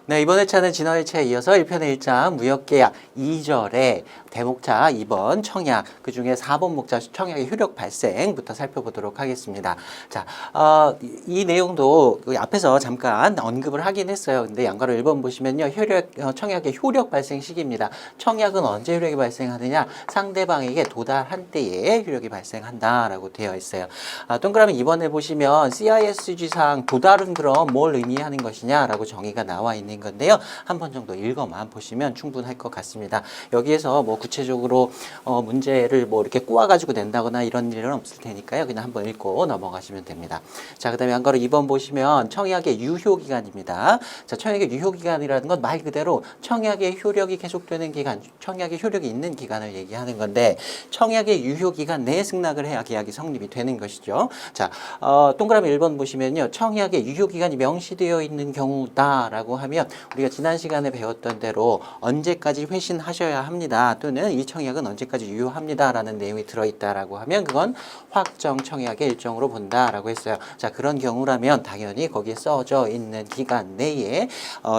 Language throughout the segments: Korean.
네, 이번 회차는 지난 회차에 이어서 1편의 1장 무역계약 2절에 대목차 2번 청약, 그중에 4번 목차 청약의 효력 발생부터 살펴보도록 하겠습니다. 자, 이 내용도 앞에서 잠깐 언급을 하긴 했어요. 근데 양가로 1번 보시면요. 청약의 효력 발생 시기입니다. 청약은 언제 효력이 발생하느냐? 상대방에게 도달한 때에 효력이 발생한다라고 되어 있어요. 동그라미 2번에 보시면 CISG상 도달은 그럼 뭘 의미하는 것이냐라고 정의가 나와 있는 건데요. 한 번 정도 읽어만 보시면 충분할 것 같습니다. 여기에서 뭐 구체적으로 문제를 뭐 이렇게 꼬아가지고 낸다거나 이런 일은 없을 테니까요. 그냥 한번 읽고 넘어가시면 됩니다. 자, 그 다음에 한가로 2번 보시면 청약의 유효기간입니다. 자, 청약의 유효기간이라는 건 말 그대로 청약의 효력이 계속되는 기간, 청약의 효력이 있는 기간을 얘기하는 건데 청약의 유효기간 내에 승낙을 해야 계약이 성립이 되는 것이죠. 자, 동그라미 1번 보시면요. 청약의 유효기간이 명시되어 있는 경우다라고 하면 우리가 지난 시간에 배웠던 대로 언제까지 회신하셔야 합니다. 또는 이 청약은 언제까지 유효합니다라는 내용이 들어있다라고 하면 그건 확정 청약의 일정으로 본다라고 했어요. 자, 그런 경우라면 당연히 거기에 써져 있는 기간 내에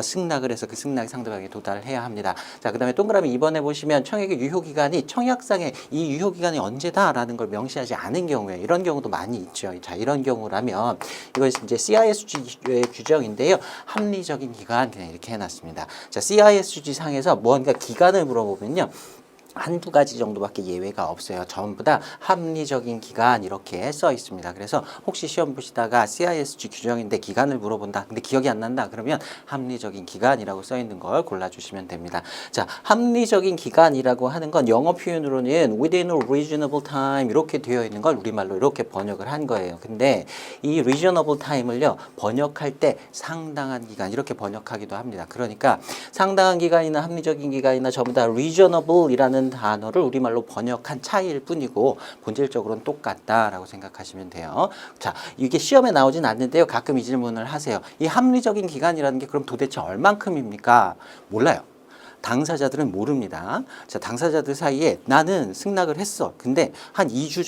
승낙을 해서 그 승낙 상대방에 도달을 해야 합니다. 자, 그 다음에 동그라미 2번에 보시면 청약의 유효기간이 청약상에 이 유효기간이 언제다라는 걸 명시하지 않은 경우에 이런 경우도 많이 있죠. 자, 이런 경우라면 이것이 이제 CISG의 규정인데요. 합리적인 기간 그냥 이렇게 해놨습니다. 자, CISG 상에서 뭔가 기간을 물어보면요. 한두 가지 정도밖에 예외가 없어요. 전부 다 합리적인 기간 이렇게 써 있습니다. 그래서 혹시 시험 보시다가 CISG 규정인데 기간을 물어본다. 근데 기억이 안 난다. 그러면 합리적인 기간이라고 써 있는 걸 골라주시면 됩니다. 자, 합리적인 기간이라고 하는 건 영어 표현으로는 within a reasonable time 이렇게 되어 있는 걸 우리말로 이렇게 번역을 한 거예요. 근데 이 reasonable time을요. 번역할 때 상당한 기간 이렇게 번역하기도 합니다. 그러니까 상당한 기간이나 합리적인 기간이나 전부 다 reasonable이라는 단어를 우리말로 번역한 차이일 뿐이고 본질적으로는 똑같다라고 생각하시면 돼요. 자, 이게 시험에 나오진 않는데요. 가끔 이 질문을 하세요. 이 합리적인 기간이라는 게 그럼 도대체 얼만큼입니까? 몰라요. 당사자들은 모릅니다. 자, 당사자들 사이에 나는 승낙을 했어. 근데 한 2주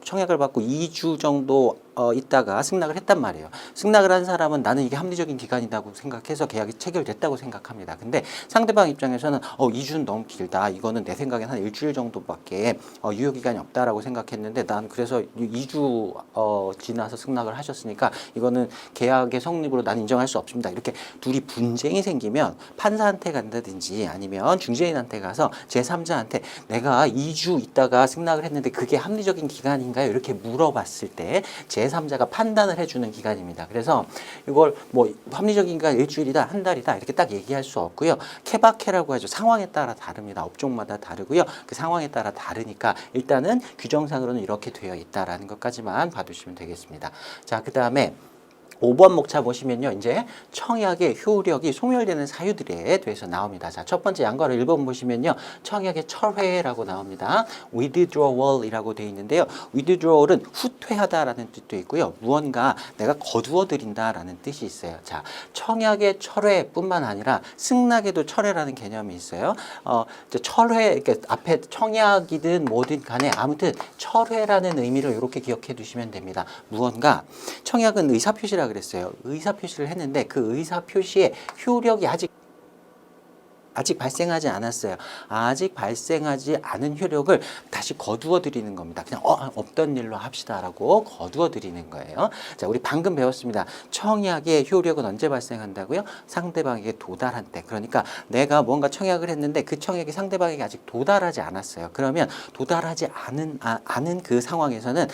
청약을 받고 2주 정도 있다가 승낙을 했단 말이에요. 승낙을 한 사람은 나는 이게 합리적인 기간이라고 생각해서 계약이 체결됐다고 생각합니다. 근데 상대방 입장에서는 2주는 너무 길다. 이거는 내 생각엔 한 일주일 정도밖에 유효기간이 없다라고 생각했는데 난 그래서 2주 지나서 승낙을 하셨으니까 이거는 계약의 성립으로 난 인정할 수 없습니다. 이렇게 둘이 분쟁이 생기면 판사한테 간다든지 아니면 중재인한테 가서 제3자한테 내가 2주 있다가 승낙을 했는데 그게 합리적인 기간인가요? 이렇게 물어봤을 때 제3자가 판단을 해주는 기간입니다. 그래서 이걸 뭐 합리적인 기간 일주일이다, 한 달이다 이렇게 딱 얘기할 수 없고요. 케바케라고 하죠. 상황에 따라 다릅니다. 업종마다 다르고요. 그 상황에 따라 다르니까 일단은 규정상으로는 이렇게 되어 있다라는 것까지만 봐두시면 되겠습니다. 자, 그 다음에 5번 목차 보시면요. 이제 청약의 효력이 소멸되는 사유들에 대해서 나옵니다. 자, 첫 번째 양가로 1번 보시면요. 청약의 철회라고 나옵니다. withdrawal이라고 되어 있는데요. withdrawal은 후퇴하다라는 뜻도 있고요. 무언가 내가 거두어 드린다라는 뜻이 있어요. 자, 청약의 철회뿐만 아니라 승낙에도 철회라는 개념이 있어요. 철회, 그러니까 앞에 청약이든 뭐든 간에 아무튼 철회라는 의미를 이렇게 기억해 두시면 됩니다. 무언가 청약은 의사표시라 그랬어요. 의사표시를 했는데 그 의사표시의 효력이 아직 발생하지 않았어요. 아직 발생하지 않은 효력을 다시 거두어 드리는 겁니다. 그냥 없던 일로 합시다라고 거두어 드리는 거예요. 자, 우리 방금 배웠습니다. 청약의 효력은 언제 발생한다고요? 상대방에게 도달한 때. 그러니까 내가 뭔가 청약을 했는데 그 청약이 상대방에게 아직 도달하지 않았어요. 그러면 도달하지 않은 그 상황에서는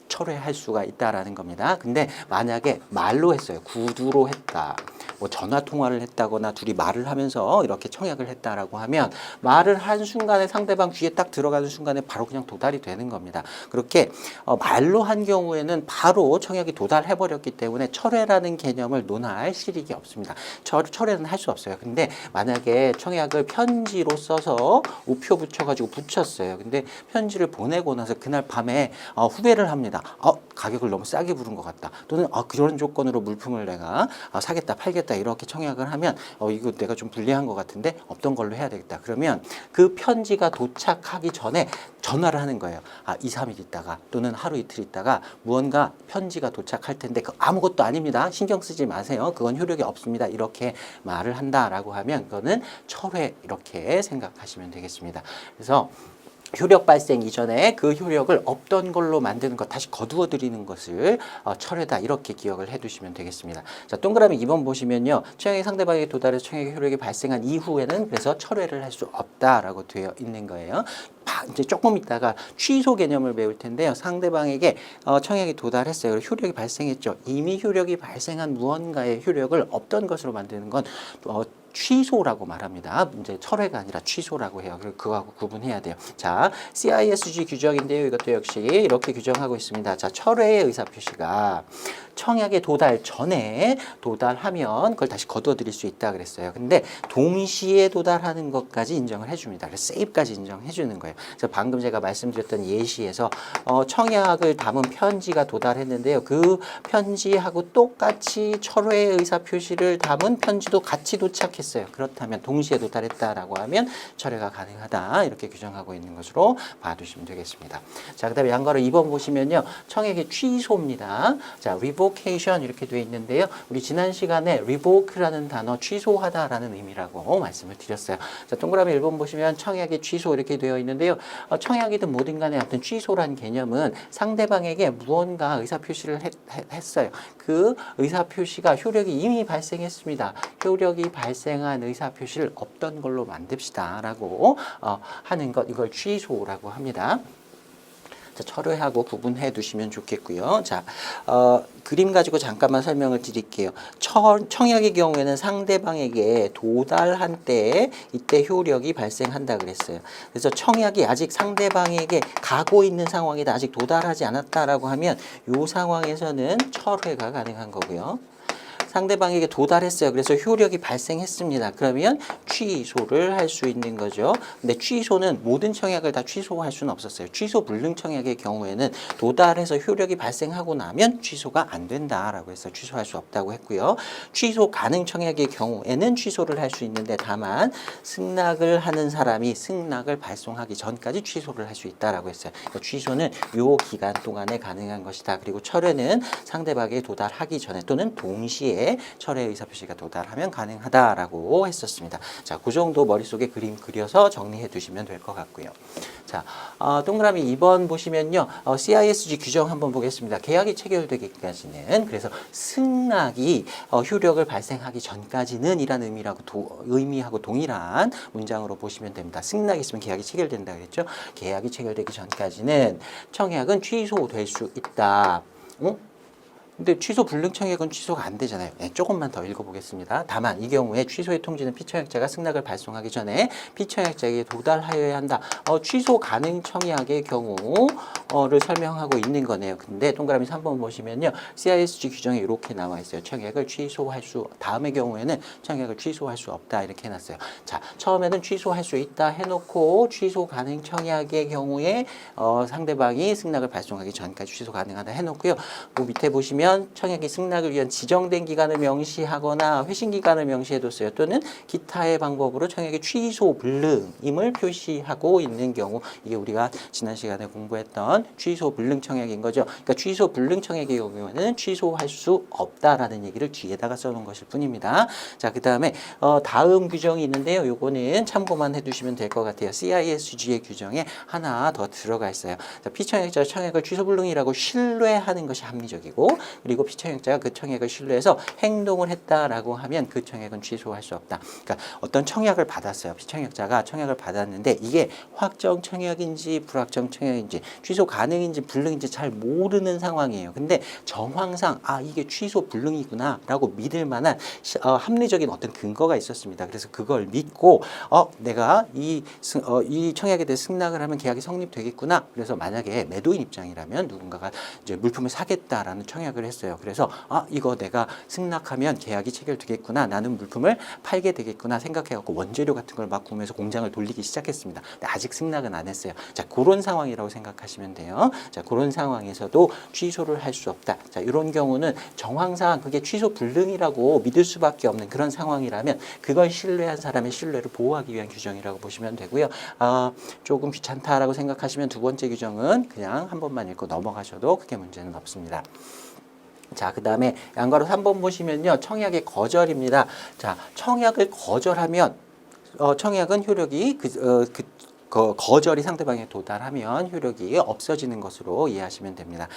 철회할 수가 있다라는 겁니다. 근데 만약에 말로 했어요. 구두로 했다. 뭐 전화 통화를 했다거나 둘이 말을 하면서 이렇게 청약을 했다라고 하면 말을 한 순간에 상대방 귀에 딱 들어가는 순간에 바로 그냥 도달이 되는 겁니다. 그렇게 말로 한 경우에는 바로 청약이 도달해 버렸기 때문에 철회라는 개념을 논할 실익이 없습니다. 철회는 할 수 없어요. 근데 만약에 청약을 편지로 써서 우표 붙여가지고 붙였어요. 근데 편지를 보내고 나서 그날 밤에 후회를 합니다. 가격을 너무 싸게 부른 것 같다. 또는 그런 조건으로 물품을 내가 사겠다 팔겠다 하겠다 이렇게 청약을 하면 이거 내가 좀 불리한 것 같은데 없던 걸로 해야 되겠다. 그러면 그 편지가 도착하기 전에 전화를 하는 거예요. 2, 3일 있다가 또는 하루 이틀 있다가 무언가 편지가 도착할 텐데 아무것도 아닙니다. 신경 쓰지 마세요. 그건 효력이 없습니다. 이렇게 말을 한다라고 하면 그거는 철회 이렇게 생각하시면 되겠습니다. 그래서 효력 발생 이전에 그 효력을 없던 걸로 만드는 것, 다시 거두어 드리는 것을 철회다 이렇게 기억을 해두시면 되겠습니다. 자, 동그라미 2번 보시면요. 청약이 상대방에게 도달해서 청약의 효력이 발생한 이후에는 그래서 철회를 할 수 없다라고 되어 있는 거예요. 이제 조금 있다가 취소 개념을 배울 텐데요. 상대방에게 청약이 도달했어요. 그리고 효력이 발생했죠. 이미 효력이 발생한 무언가의 효력을 없던 것으로 만드는 건 취소라고 말합니다. 이제 철회가 아니라 취소라고 해요. 그리고 그거하고 구분해야 돼요. 자, CISG 규정인데요. 이것도 역시 이렇게 규정하고 있습니다. 자, 철회의 의사표시가 청약에 도달 전에 도달하면 그걸 다시 거둬들일 수 있다 그랬어요. 근데 동시에 도달하는 것까지 인정을 해줍니다. 그래서 세입까지 인정해 주는 거예요. 그래서 방금 제가 말씀드렸던 예시에서 청약을 담은 편지가 도달했는데요. 그 편지하고 똑같이 철회의 의사표시를 담은 편지도 같이 도착했어요. 그렇다면 동시에 도달했다라고 하면 철회가 가능하다. 이렇게 규정하고 있는 것으로 봐두시면 되겠습니다. 자, 그다음에 양가로 2번 보시면요. 청약의 취소입니다. 자, revocation 이렇게 되어 있는데요. 우리 지난 시간에 revoke라는 단어 취소하다라는 의미라고 말씀을 드렸어요. 자, 동그라미 1번 보시면 청약의 취소 이렇게 되어 있는데요. 청약이든 뭐든 간에 어떤 취소란 개념은 상대방에게 무언가 의사표시를 했어요. 그 의사표시가 효력이 이미 발생했습니다. 효력이 발생한 의사표시를 없던 걸로 만듭시다 라고 하는 것, 이걸 취소라고 합니다. 자, 철회하고 구분해 두시면 좋겠고요. 자, 그림 가지고 잠깐만 설명을 드릴게요. 청약의 경우에는 상대방에게 도달한 때에 이때 효력이 발생한다 그랬어요. 그래서 청약이 아직 상대방에게 가고 있는 상황이다. 아직 도달하지 않았다라고 하면 이 상황에서는 철회가 가능한 거고요. 상대방에게 도달했어요. 그래서 효력이 발생했습니다. 그러면 취소를 할 수 있는 거죠. 근데 취소는 모든 청약을 다 취소할 수는 없었어요. 취소 불능 청약의 경우에는 도달해서 효력이 발생하고 나면 취소가 안 된다라고 해서 취소할 수 없다고 했고요. 취소 가능 청약의 경우에는 취소를 할 수 있는데 다만 승낙을 하는 사람이 승낙을 발송하기 전까지 취소를 할 수 있다라고 했어요. 그러니까 취소는 요 기간 동안에 가능한 것이다. 그리고 철회는 상대방에게 도달하기 전에 또는 동시에 철회 의사표시가 도달하면 가능하다라고 했었습니다. 자, 그 정도 머릿속에 그림 그려서 정리해 두시면 될 것 같고요. 자, 동그라미 2번 보시면요. CISG 규정 한번 보겠습니다. 계약이 체결되기까지는 그래서 승낙이 효력을 발생하기 전까지는 이라는 의미하고 동일한 문장으로 보시면 됩니다. 승낙이 있으면 계약이 체결된다 그랬죠. 계약이 체결되기 전까지는 청약은 취소될 수 있다. 근데 취소 불능 청약은 취소가 안 되잖아요. 네, 조금만 더 읽어보겠습니다. 다만 이 경우에 취소의 통지는 피청약자가 승낙을 발송하기 전에 피청약자에게 도달하여야 한다. 취소 가능 청약의 경우를 설명하고 있는 거네요. 근데 동그라미 3번 보시면요. CISG 규정에 이렇게 나와 있어요. 청약을 취소할 수, 다음의 경우에는 청약을 취소할 수 없다 이렇게 해놨어요. 자, 처음에는 취소할 수 있다 해놓고 취소 가능 청약의 경우에 상대방이 승낙을 발송하기 전까지 취소 가능하다 해놓고요. 그 밑에 보시면 청약이 승낙을 위한 지정된 기간을 명시하거나 회신 기간을 명시해뒀어요. 또는 기타의 방법으로 청약의 취소 불능임을 표시하고 있는 경우, 이게 우리가 지난 시간에 공부했던 취소 불능 청약인 거죠. 그러니까 취소 불능 청약의 경우에는 취소할 수 없다라는 얘기를 뒤에다가 써놓은 것일 뿐입니다. 자, 그 다음에 다음 규정이 있는데요. 요거는 참고만 해두시면 될 것 같아요. CISG의 규정에 하나 더 들어가 있어요. 자, 피청약자 청약을 취소 불능이라고 신뢰하는 것이 합리적이고, 그리고 피청약자가 그 청약을 신뢰해서 행동을 했다라고 하면 그 청약은 취소할 수 없다. 그러니까 어떤 청약을 받았어요. 피청약자가 청약을 받았는데 이게 확정 청약인지 불확정 청약인지 취소 가능인지 불능인지 잘 모르는 상황이에요. 근데 정황상 이게 취소 불능이구나 라고 믿을 만한 합리적인 어떤 근거가 있었습니다. 그래서 그걸 믿고 내가 이 청약에 대해 승낙을 하면 계약이 성립되겠구나. 그래서 만약에 매도인 입장이라면 누군가가 이제 물품을 사겠다라는 청약을 했어요. 그래서 이거 내가 승낙하면 계약이 체결되겠구나. 나는 물품을 팔게 되겠구나 생각해갖고 원재료 같은 걸 막 구매해서 공장을 돌리기 시작했습니다. 근데 아직 승낙은 안 했어요. 자, 그런 상황이라고 생각하시면 돼요. 자, 그런 상황에서도 취소를 할 수 없다. 자, 이런 경우는 정황상 그게 취소 불능이라고 믿을 수밖에 없는 그런 상황이라면 그걸 신뢰한 사람의 신뢰를 보호하기 위한 규정이라고 보시면 되고요. 조금 귀찮다라고 생각하시면 두 번째 규정은 그냥 한 번만 읽고 넘어가셔도 크게 문제는 없습니다. 자, 그 다음에 양가로 3번 보시면요. 청약의 거절입니다. 자, 청약을 거절하면 청약은 효력이 거절이 상대방에 도달하면 효력이 없어지는 것으로 이해하시면 됩니다.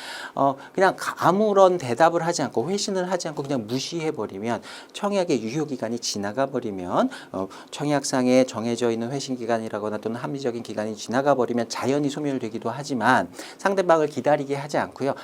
그냥 아무런 대답을 하지 않고 회신을 하지 않고 그냥 무시해버리면 청약의 유효기간이 지나가 버리면 청약상에 정해져 있는 회신기간이라거나 또는 합리적인 기간이 지나가 버리면 자연히 소멸되기도 하지만 상대방을 기다리게 하지 않고요.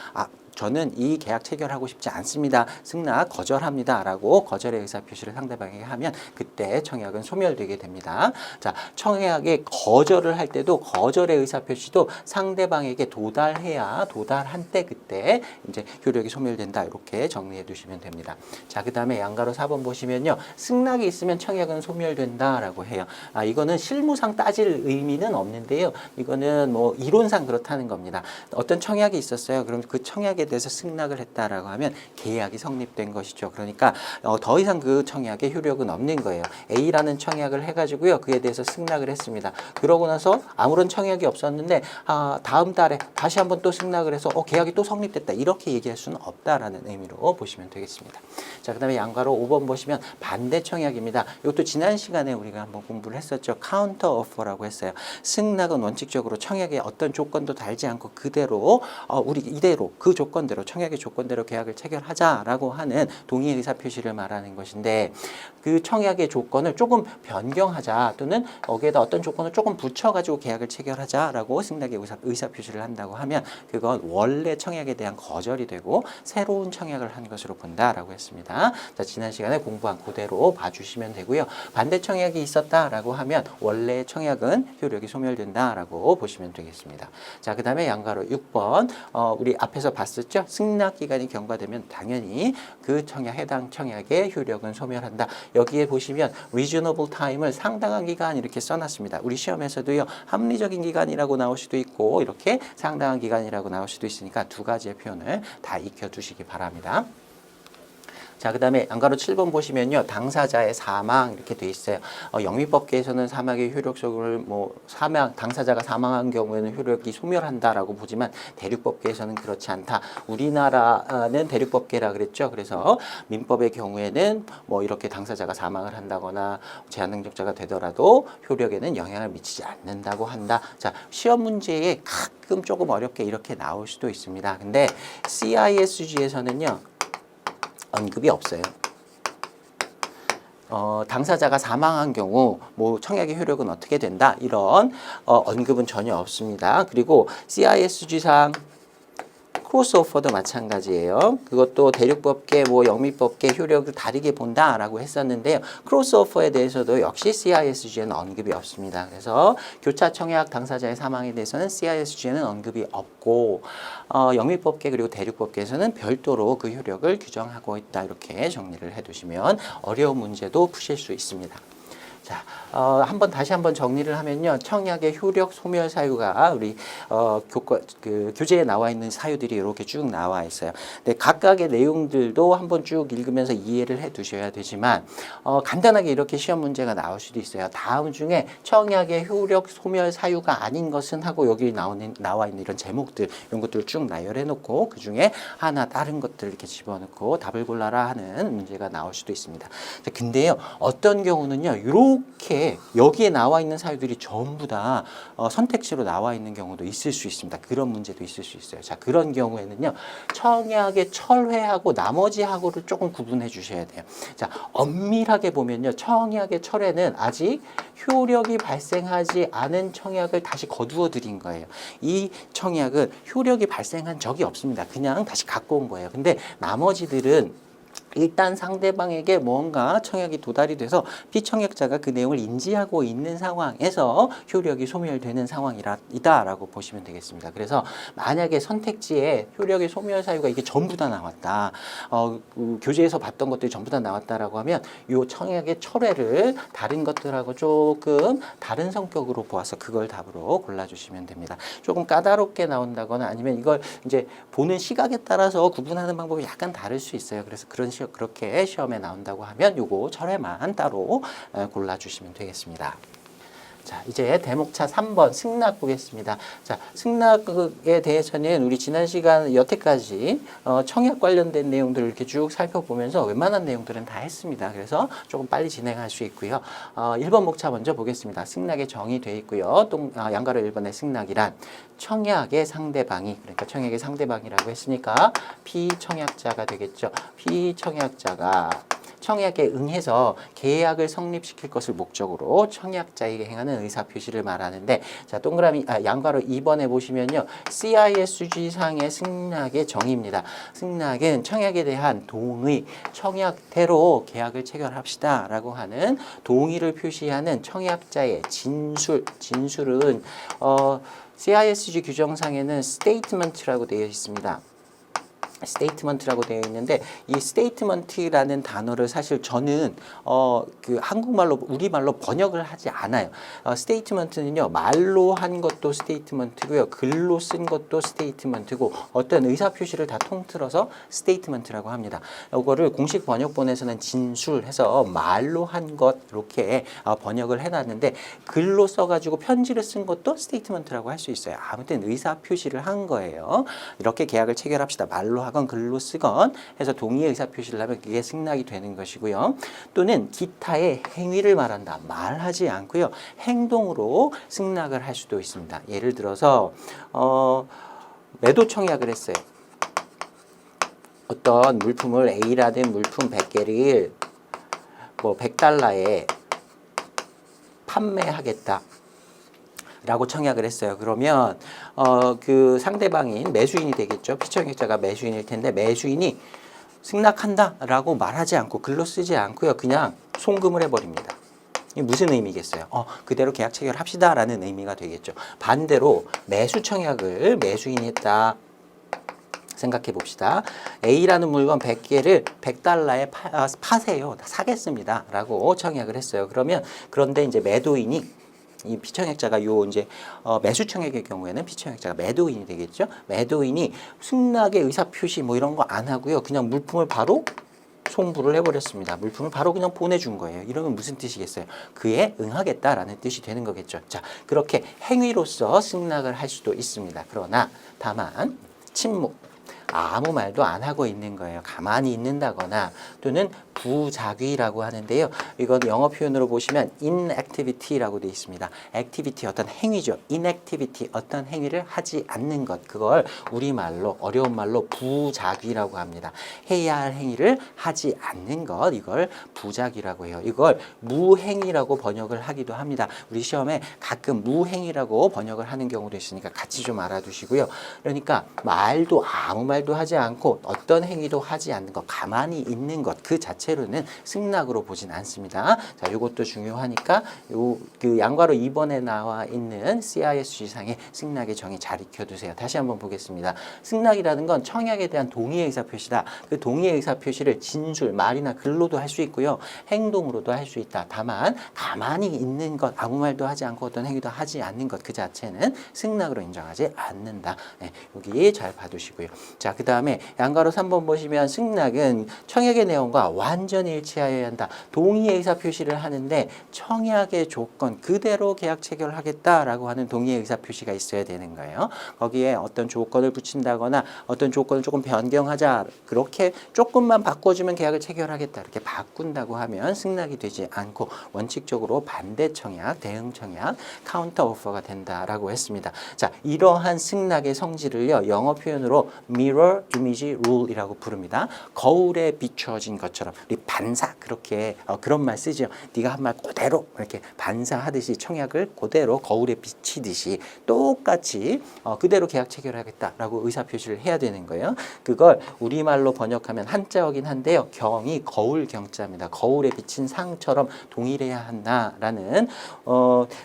저는 이 계약 체결하고 싶지 않습니다. 승낙 거절합니다. 라고 거절의 의사표시를 상대방에게 하면 그때 청약은 소멸되게 됩니다. 자, 청약의 거절을 할 때도 거절의 의사표시도 상대방에게 도달한 때 그때 이제 효력이 소멸된다. 이렇게 정리해 두시면 됩니다. 자, 그 다음에 양가로 4번 보시면요. 승낙이 있으면 청약은 소멸된다. 라고 해요. 이거는 실무상 따질 의미는 없는데요. 이거는 뭐 이론상 그렇다는 겁니다. 어떤 청약이 있었어요. 그럼 그 청약에 대해서 승낙을 했다라고 하면 계약이 성립된 것이죠. 그러니까 더 이상 그 청약에 효력은 없는 거예요. A라는 청약을 해가지고요. 그에 대해서 승낙을 했습니다. 그러고 나서 아무런 청약이 없었는데 다음 달에 다시 한번 또 승낙을 해서 계약이 또 성립됐다. 이렇게 얘기할 수는 없다라는 의미로 보시면 되겠습니다. 자, 그 다음에 양가로 5번 보시면 반대 청약입니다. 이것도 지난 시간에 우리가 한번 공부를 했었죠. 카운터 오퍼라고 했어요. 승낙은 원칙적으로 청약에 어떤 조건도 달지 않고 그대로 우리 이대로 그 조건대로 청약의 조건대로 계약을 체결하자라고 하는 동의 의사 표시를 말하는 것인데 그 청약의 조건을 조금 변경하자 또는 거기에다 어떤 조건을 조금 붙여가지고 계약을 체결하자라고 승낙의 의사 표시를 한다고 하면 그건 원래 청약에 대한 거절이 되고 새로운 청약을 한 것으로 본다라고 했습니다. 자, 지난 시간에 공부한 그대로 봐주시면 되고요. 반대 청약이 있었다라고 하면 원래 청약은 효력이 소멸된다라고 보시면 되겠습니다. 자, 그 다음에 양가로 6번 우리 앞에서 봤었죠. 승낙 기간이 경과되면 당연히 그 해당 청약의 효력은 소멸한다. 여기에 보시면 reasonable time을 상당한 기간 이렇게 써놨습니다. 우리 시험에서도요. 합리적인 기간이라고 나올 수도 있고 이렇게 상당한 기간이라고 나올 수도 있으니까 두 가지의 표현을 다 익혀두시기 바랍니다. 자, 그 다음에 양가로 7번 보시면요. 당사자의 사망 이렇게 돼 있어요. 영미법계에서는 사망의 효력성을 당사자가 사망한 경우에는 효력이 소멸한다라고 보지만 대륙법계에서는 그렇지 않다. 우리나라는 대륙법계라 그랬죠. 그래서 민법의 경우에는 이렇게 당사자가 사망을 한다거나 제한능력자가 되더라도 효력에는 영향을 미치지 않는다고 한다. 자, 시험 문제에 가끔 조금 어렵게 이렇게 나올 수도 있습니다. 근데 CISG에서는요. 언급이 없어요. 당사자가 사망한 경우 청약의 효력은 어떻게 된다 이런 언급은 전혀 없습니다. 그리고 CISG상 크로스오퍼도 마찬가지예요. 그것도 대륙법계, 영미법계 효력을 다르게 본다라고 했었는데요. 크로스오퍼에 대해서도 역시 CISG에는 언급이 없습니다. 그래서 교차 청약 당사자의 사망에 대해서는 CISG에는 언급이 없고 영미법계 그리고 대륙법계에서는 별도로 그 효력을 규정하고 있다. 이렇게 정리를 해두시면 어려운 문제도 푸실 수 있습니다. 자, 다시 한번 정리를 하면요. 청약의 효력 소멸 사유가 우리 교재에 나와 있는 사유들이 이렇게 쭉 나와 있어요. 근데 각각의 내용들도 한번 쭉 읽으면서 이해를 해 두셔야 되지만 간단하게 이렇게 시험 문제가 나올 수도 있어요. 다음 중에 청약의 효력 소멸 사유가 아닌 것은 하고 여기 나와 있는 이런 제목들 이런 것들을 쭉 나열해 놓고 그 중에 하나 다른 것들 이렇게 집어넣고 답을 골라라 하는 문제가 나올 수도 있습니다. 근데요. 어떤 경우는요. 이렇게 여기에 나와 있는 사유들이 전부 다 선택지로 나와 있는 경우도 있을 수 있습니다. 그런 문제도 있을 수 있어요. 자, 그런 경우에는요. 청약의 철회하고 나머지하고를 조금 구분해 주셔야 돼요. 자, 엄밀하게 보면요. 청약의 철회는 아직 효력이 발생하지 않은 청약을 다시 거두어 드린 거예요. 이 청약은 효력이 발생한 적이 없습니다. 그냥 다시 갖고 온 거예요. 근데 나머지들은 일단 상대방에게 뭔가 청약이 도달이 돼서 피청약자가 그 내용을 인지하고 있는 상황에서 효력이 소멸되는 상황이다라고 보시면 되겠습니다. 그래서 만약에 선택지에 효력의 소멸 사유가 이게 전부 다 나왔다. 교재에서 봤던 것들이 전부 다 나왔다라고 하면 이 청약의 철회를 다른 것들하고 조금 다른 성격으로 보아서 그걸 답으로 골라주시면 됩니다. 조금 까다롭게 나온다거나 아니면 이걸 이제 보는 시각에 따라서 구분하는 방법이 약간 다를 수 있어요. 그래서 그렇게 시험에 나온다고 하면 요거 철회만 따로 골라주시면 되겠습니다. 자, 이제 대목차 3번 승낙 보겠습니다. 자, 승낙에 대해서는 우리 지난 시간 여태까지 청약 관련된 내용들을 이렇게 쭉 살펴보면서 웬만한 내용들은 다 했습니다. 그래서 조금 빨리 진행할 수 있고요. 1번 목차 먼저 보겠습니다. 승낙의 정의 돼 있고요. 양가로 1번의 승낙이란 청약의 상대방이, 그러니까 청약의 상대방이라고 했으니까 피청약자가 되겠죠. 피청약자가 청약에 응해서 계약을 성립시킬 것을 목적으로 청약자에게 행하는 의사표시를 말하는데, 자, 동그라미 양가로 2번에 보시면요, CISG상의 승낙의 정의입니다. 승낙은 청약에 대한 동의, 청약대로 계약을 체결합시다 라고 하는 동의를 표시하는 청약자의 진술은 CISG 규정상에는 스테이트먼트라고 되어 있습니다. 스테이트먼트라고 되어 있는데, 이 스테이트먼트라는 단어를 사실 저는 그 한국말로 우리말로 번역을 하지 않아요. 스테이트먼트는요, 말로 한 것도 스테이트먼트고요, 글로 쓴 것도 스테이트먼트고, 어떤 의사 표시를 다 통틀어서 스테이트먼트라고 합니다. 이거를 공식 번역본에서는 진술해서 말로 한 것 이렇게 번역을 해놨는데, 글로 써가지고 편지를 쓴 것도 스테이트먼트라고 할 수 있어요. 아무튼 의사 표시를 한 거예요. 이렇게 계약을 체결합시다. 말로 하건 글로 쓰건 해서 동의의 의사 표시를 하면 그게 승낙이 되는 것이고요. 또는 기타의 행위를 말한다. 말하지 않고요, 행동으로 승낙을 할 수도 있습니다. 예를 들어서 매도 청약을 했어요. 어떤 물품을 A라는 물품 100개를 뭐 $100에 판매하겠다 라고 청약을 했어요. 그러면 그 상대방인 매수인이 되겠죠. 피청약자가 매수인일 텐데, 매수인이 승낙한다 라고 말하지 않고 글로 쓰지 않고요, 그냥 송금을 해버립니다. 이게 무슨 의미겠어요? 그대로 계약 체결합시다 라는 의미가 되겠죠. 반대로 매수 청약을 매수인이 했다 생각해 봅시다. A라는 물건 100개를 $100에 파세요. 사겠습니다 라고 청약을 했어요. 그런데 이제 매도인이, 이 피청약자가 이제 매수 청약의 경우에는 피청약자가 매도인이 되겠죠. 매도인이 승낙의 의사 표시 뭐 이런 거 안 하고요, 그냥 물품을 바로 송부를 해버렸습니다. 물품을 바로 그냥 보내준 거예요. 이러면 무슨 뜻이겠어요? 그에 응하겠다라는 뜻이 되는 거겠죠. 자, 그렇게 행위로서 승낙을 할 수도 있습니다. 그러나 다만 침묵, 아무 말도 안 하고 있는 거예요. 가만히 있는다거나, 또는 부작위라고 하는데요. 이건 영어 표현으로 보시면 inactivity라고 되어 있습니다. activity 어떤 행위죠. inactivity 어떤 행위를 하지 않는 것. 그걸 우리말로, 어려운 말로 부작위라고 합니다. 해야 할 행위를 하지 않는 것. 이걸 부작위라고 해요. 이걸 무행위라고 번역을 하기도 합니다. 우리 시험에 가끔 무행위라고 번역을 하는 경우도 있으니까 같이 좀 알아두시고요. 그러니까 아무 말도 하지 않고 어떤 행위도 하지 않는 것, 가만히 있는 것, 그 자체로는 승낙으로 보진 않습니다. 자, 이것도 중요하니까 그 양괄호 2번에 나와 있는 CISG상의 승낙의 정의 잘 익혀두세요. 다시 한번 보겠습니다. 승낙이라는 건 청약에 대한 동의의 의사 표시다. 그 동의의 의사 표시를 진술, 말이나 글로도 할 수 있고요, 행동으로도 할 수 있다. 다만 가만히 있는 것, 아무 말도 하지 않고 어떤 행위도 하지 않는 것, 그 자체는 승낙으로 인정하지 않는다. 네, 여기 잘 봐두시고요. 자, 그 다음에 양가로 3번 보시면 승낙은 청약의 내용과 완전히 일치하여야 한다. 동의의 의사 표시를 하는데 청약의 조건 그대로 계약 체결하겠다라고 하는 동의의 의사 표시가 있어야 되는 거예요. 거기에 어떤 조건을 붙인다거나 어떤 조건을 조금 변경하자, 그렇게 조금만 바꿔주면 계약을 체결하겠다, 이렇게 바꾼다고 하면 승낙이 되지 않고 원칙적으로 반대 청약, 대응 청약, 카운터 오퍼가 된다라고 했습니다. 자, 이러한 승낙의 성질을요, 영어 표현으로 mirror mirror image rule이라고 부릅니다. 거울에 비춰진 것처럼 우리 반사 그렇게 그런 말 쓰죠. 네가 한 말 그대로 이렇게 반사하듯이 청약을 그대로 거울에 비치듯이 똑같이 그대로 계약 체결하겠다라고 의사표시를 해야 되는 거예요. 그걸 우리말로 번역하면 한자어긴 한데요. 경이 거울 경자입니다. 거울에 비친 상처럼 동일해야 한다라는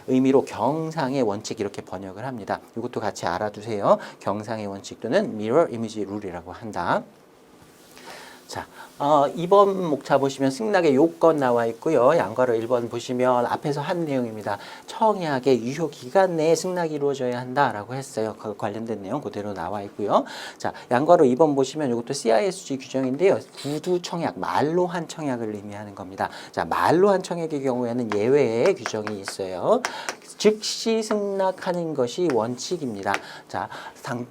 의미로 경상의 원칙 이렇게 번역을 합니다. 이것도 같이 알아두세요. 경상의 원칙 또는 mirror image rule이라고 한다. 자, 2번 목차 보시면 승낙의 요건 나와 있고요. 양괄호 1번 보시면 앞에서 한 내용입니다. 청약의 유효 기간 내에 승낙이 이루어져야 한다라고 했어요. 그 관련된 내용 그대로 나와 있고요. 자, 양괄호 2번 보시면 이것도 CISG 규정인데요. 구두 청약, 말로 한 청약을 의미하는 겁니다. 자, 말로 한 청약의 경우에는 예외의 규정이 있어요. 즉시 승낙하는 것이 원칙입니다. 자,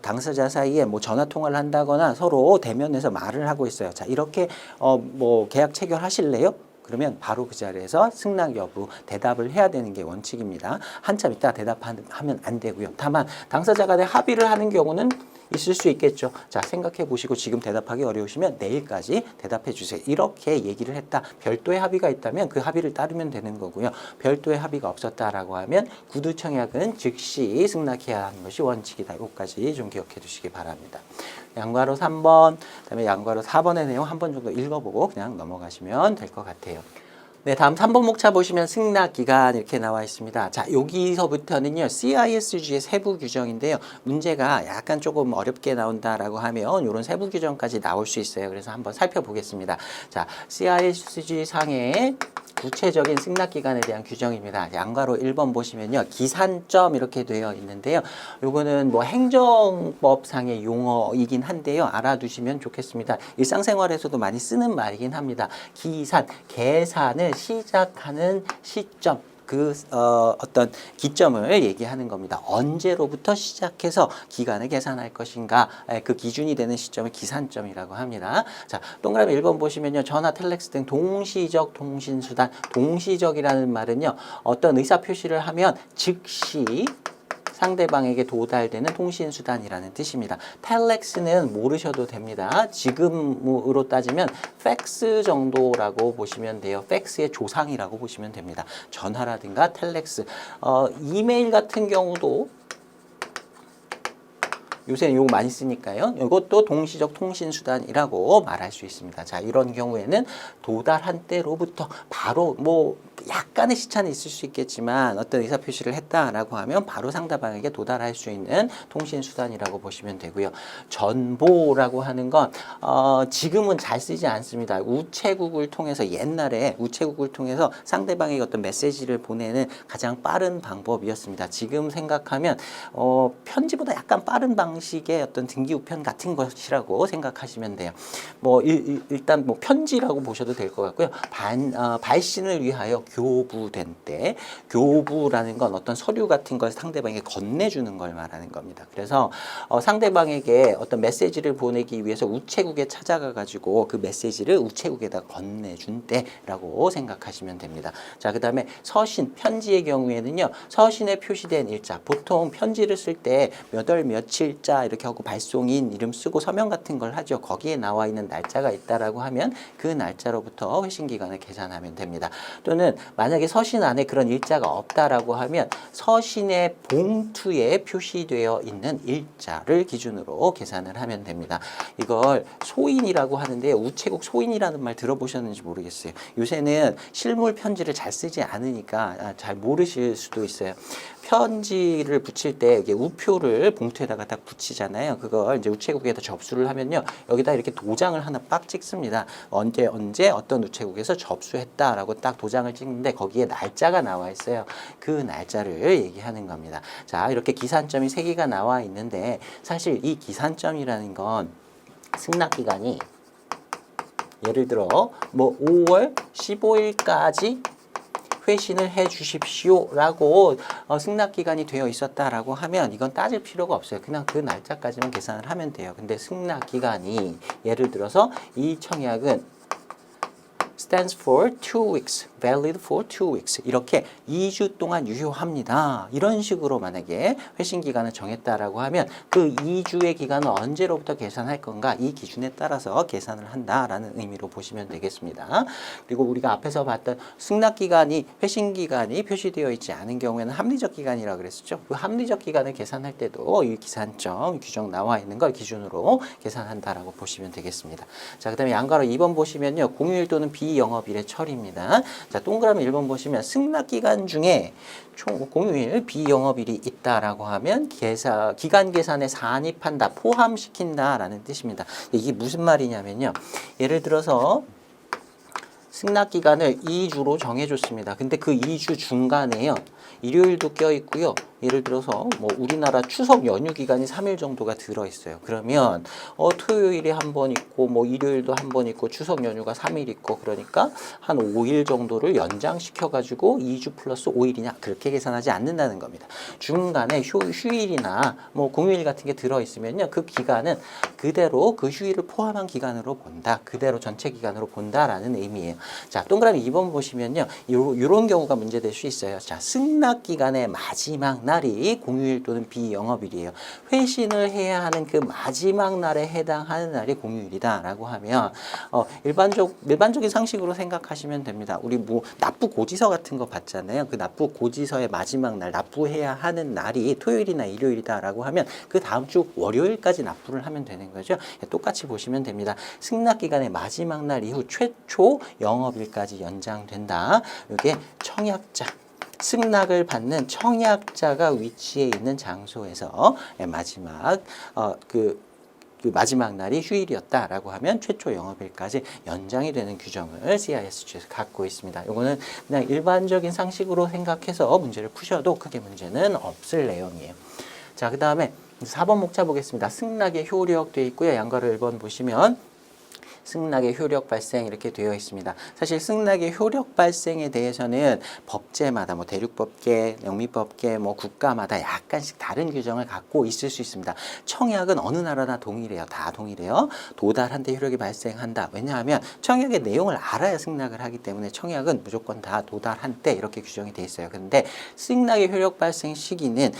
당사자 사이에 뭐 전화 통화를 한다거나 서로 대면에서 말을 하고 있어요. 자, 이렇게 뭐 계약 체결하실래요? 그러면 바로 그 자리에서 승낙 여부 대답을 해야 되는 게 원칙입니다. 한참 있다 대답하면 안 되고요. 다만 당사자 간에 합의를 하는 경우는 있을 수 있겠죠. 자, 생각해 보시고 지금 대답하기 어려우시면 내일까지 대답해 주세요. 이렇게 얘기를 했다. 별도의 합의가 있다면 그 합의를 따르면 되는 거고요. 별도의 합의가 없었다라고 하면 구두 청약은 즉시 승낙해야 하는 것이 원칙이다. 이것까지 좀 기억해 두시기 바랍니다. 양괄호 3번, 그다음에 양괄호 4번의 내용 한 번 정도 읽어보고 그냥 넘어가시면 될 것 같아요. 네, 다음 3번 목차 보시면 승낙 기간 이렇게 나와 있습니다. 자, 여기서부터는요, CISG의 세부 규정인데요. 문제가 약간 조금 어렵게 나온다라고 하면 이런 세부 규정까지 나올 수 있어요. 그래서 한번 살펴보겠습니다. 자, CISG 상의 구체적인 승낙 기간에 대한 규정입니다. 양괄호 1번 보시면요. 기산점 이렇게 되어 있는데요. 요거는 뭐 행정법상의 용어이긴 한데요. 알아두시면 좋겠습니다. 일상생활에서도 많이 쓰는 말이긴 합니다. 기산, 계산을 시작하는 시점. 어떤 기점을 얘기하는 겁니다. 언제로부터 시작해서 기간을 계산할 것인가 그 기준이 되는 시점을 기산점이라고 합니다. 자, 동그라미 1번 보시면요. 전화, 텔렉스 등 동시적 통신수단, 동시적이라는 말은요. 어떤 의사표시를 하면 즉시 상대방에게 도달되는 통신수단이라는 뜻입니다. 텔렉스는 모르셔도 됩니다. 지금으로 따지면 팩스 정도라고 보시면 돼요. 팩스의 조상이라고 보시면 됩니다. 전화라든가 텔렉스, 이메일 같은 경우도 요새 이거 많이 쓰니까요. 이것도 동시적 통신수단이라고 말할 수 있습니다. 자, 이런 경우에는 도달한 때로부터 바로 뭐 약간의 시차는 있을 수 있겠지만 어떤 의사표시를 했다라고 하면 바로 상대방에게 도달할 수 있는 통신수단이라고 보시면 되고요. 전보라고 하는 건 지금은 잘 쓰지 않습니다. 우체국을 통해서 옛날에 우체국을 통해서 상대방에게 어떤 메시지를 보내는 가장 빠른 방법이었습니다. 지금 생각하면 편지보다 약간 빠른 방식의 어떤 등기우편 같은 것이라고 생각하시면 돼요. 뭐 일단 뭐 편지라고 보셔도 될 것 같고요. 발신을 위하여 교부된 때, 교부라는 건 어떤 서류 같은 걸 상대방에게 건네주는 걸 말하는 겁니다. 그래서 상대방에게 어떤 메시지를 보내기 위해서 우체국에 찾아가 가지고 그 메시지를 우체국에다 건네준 때라고 생각하시면 됩니다. 자, 그 다음에 서신, 편지의 경우에는요, 서신에 표시된 일자, 보통 편지를 쓸 때 몇 월 며칠자 이렇게 하고 발송인 이름 쓰고 서명 같은 걸 하죠. 거기에 나와 있는 날짜가 있다라고 하면 그 날짜로부터 회신 기간을 계산하면 됩니다. 또는 만약에 서신 안에 그런 일자가 없다라고 하면 서신의 봉투에 표시되어 있는 일자를 기준으로 계산을 하면 됩니다. 이걸 소인이라고 하는데 우체국 소인이라는 말 들어보셨는지 모르겠어요. 요새는 실물 편지를 잘 쓰지 않으니까 잘 모르실 수도 있어요. 편지를 붙일 때 이게 우표를 봉투에다가 딱 붙이잖아요. 그걸 이제 우체국에다 접수를 하면요. 여기다 이렇게 도장을 하나 빡 찍습니다. 언제 어떤 우체국에서 접수했다라고 딱 도장을 찍는데 거기에 날짜가 나와 있어요. 그 날짜를 얘기하는 겁니다. 자, 이렇게 기산점이 3개가 나와 있는데 사실 이 기산점이라는 건 승낙 기간이 예를 들어 뭐 5월 15일까지 회신을 해 주십시오 라고 승낙기간이 되어 있었다라고 하면 이건 따질 필요가 없어요. 그냥 그 날짜까지만 계산을 하면 돼요. 근데 승낙기간이 예를 들어서 이 청약은 stands for 2 weeks. valid for 2 weeks. 이렇게 2주 동안 유효합니다. 이런 식으로 만약에 회신 기간을 정했다라고 하면 그 2주의 기간은 언제로부터 계산할 건가? 이 기준에 따라서 계산을 한다라는 의미로 보시면 되겠습니다. 그리고 우리가 앞에서 봤던 승낙 기간이 회신 기간이 표시되어 있지 않은 경우에는 합리적 기간이라고 그랬었죠. 그 합리적 기간을 계산할 때도 이 기산점 규정 나와 있는 걸 기준으로 계산한다라고 보시면 되겠습니다. 자, 그다음에 양가로 2번 보시면요. 공휴일 또는 비영업일의 처리입니다. 자, 동그라미 1번 보시면 승낙 기간 중에 총 공휴일 비영업일이 있다라고 하면 기간 계산에 산입한다, 포함시킨다라는 뜻입니다. 이게 무슨 말이냐면요. 예를 들어서 승낙 기간을 2주로 정해줬습니다. 근데 그 2주 중간에요. 일요일도 껴 있고요. 예를 들어서 뭐 우리나라 추석 연휴 기간이 3일 정도가 들어 있어요. 그러면 토요일에 한 번 있고 뭐 일요일도 한 번 있고 추석 연휴가 3일 있고 그러니까 한 5일 정도를 연장시켜 가지고 2주 플러스 5일이냐 그렇게 계산하지 않는다는 겁니다. 중간에 휴일이나 뭐 공휴일 같은 게 들어 있으면요. 그 기간은 그대로 그 휴일을 포함한 기간으로 본다. 그대로 전체 기간으로 본다라는 의미예요. 자, 동그라미 2번 보시면요. 요런 경우가 문제될 수 있어요. 자, 승낙 기간의 마지막 날이 공휴일 또는 비영업일이에요. 회신을 해야 하는 그 마지막 날에 해당하는 날이 공휴일이다라고 하면 일반적인 상식으로 생각하시면 됩니다. 우리 뭐 납부 고지서 같은 거 봤잖아요. 그 납부 고지서의 마지막 날 납부해야 하는 날이 토요일이나 일요일이다라고 하면 그 다음 주 월요일까지 납부를 하면 되는 거죠. 똑같이 보시면 됩니다. 승낙 기간의 마지막 날 이후 최초 영업일까지 연장된다. 이게 청약자. 승낙을 받는 청약자가 위치해 있는 장소에서 마지막 그 마지막 날이 휴일이었다라고 하면 최초 영업일까지 연장이 되는 규정을 CISG에서 갖고 있습니다. 이거는 그냥 일반적인 상식으로 생각해서 문제를 푸셔도 크게 문제는 없을 내용이에요. 자, 그 다음에 4번 목차 보겠습니다. 승낙의 효력 되어 있고요. 양가로 1번 보시면 승낙의 효력 발생 이렇게 되어 있습니다. 사실 승낙의 효력 발생에 대해서는 법제마다 뭐 대륙법계, 영미법계, 뭐 국가마다 약간씩 다른 규정을 갖고 있을 수 있습니다. 청약은 어느 나라나 동일해요. 다 동일해요. 도달한 때 효력이 발생한다. 왜냐하면 청약의 내용을 알아야 승낙을 하기 때문에 청약은 무조건 다 도달한 때 이렇게 규정이 되어 있어요. 그런데 승낙의 효력 발생 시기는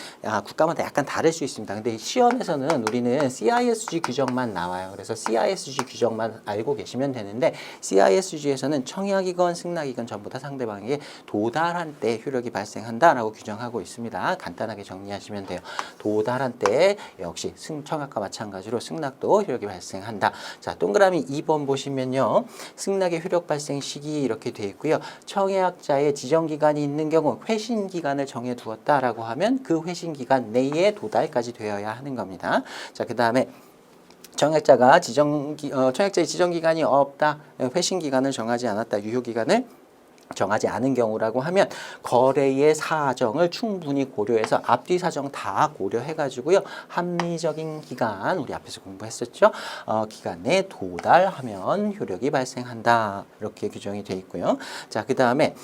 국가마다 약간 다를 수 있습니다. 근데 시험에서는 우리는 CISG 규정만 나와요. 그래서 CISG 규정만 알고 계시면 되는데 CISG에서는 청약이건 승낙이건 전부 다 상대방에게 도달한 때 효력이 발생한다라고 규정하고 있습니다. 간단하게 정리하시면 돼요. 도달한 때 역시 청약과 마찬가지로 승낙도 효력이 발생한다. 자, 동그라미 2번 보시면요. 승낙의 효력 발생 시기 이렇게 되어 있고요. 청약자의 지정 기간이 있는 경우 회신 기간을 정해 두었다라고 하면 그 회신 기간 내에 도달까지 되어야 하는 겁니다. 자, 그다음에 청약자의 지정 기간이 없다. 회신 기간을 정하지 않았다. 유효 기간을 정하지 않은 경우라고 하면 거래의 사정을 충분히 고려해서 앞뒤 사정 다 고려해가지고요. 합리적인 기간, 우리 앞에서 공부했었죠. 기간 내에 도달하면 효력이 발생한다. 이렇게 규정이 되어 있고요. 자, 그 다음에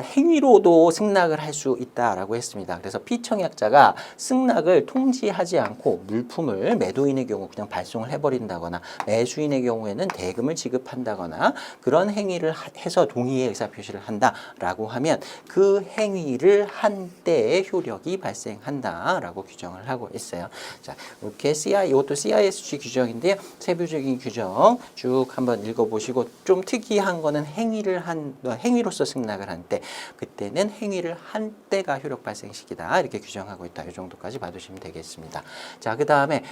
행위로도 승낙을 할 수 있다라고 했습니다. 그래서 피청약자가 승낙을 통지하지 않고 물품을 매도인의 경우 그냥 발송을 해버린다거나 매수인의 경우에는 대금을 지급한다거나 그런 행위를 해서 동의의 의사표시를 한다라고 하면 그 행위를 한 때의 효력이 발생한다라고 규정을 하고 있어요. 자, 이렇게 이것도 CISG 규정인데요. 세부적인 규정 쭉 한번 읽어보시고 좀 특이한 거는 행위로서 승낙을 한 때, 그때는 행위를 한 때가 효력 발생 시기다 이렇게 규정하고 있다. 이 정도까지 봐두시면 되겠습니다. 자, 그 다음에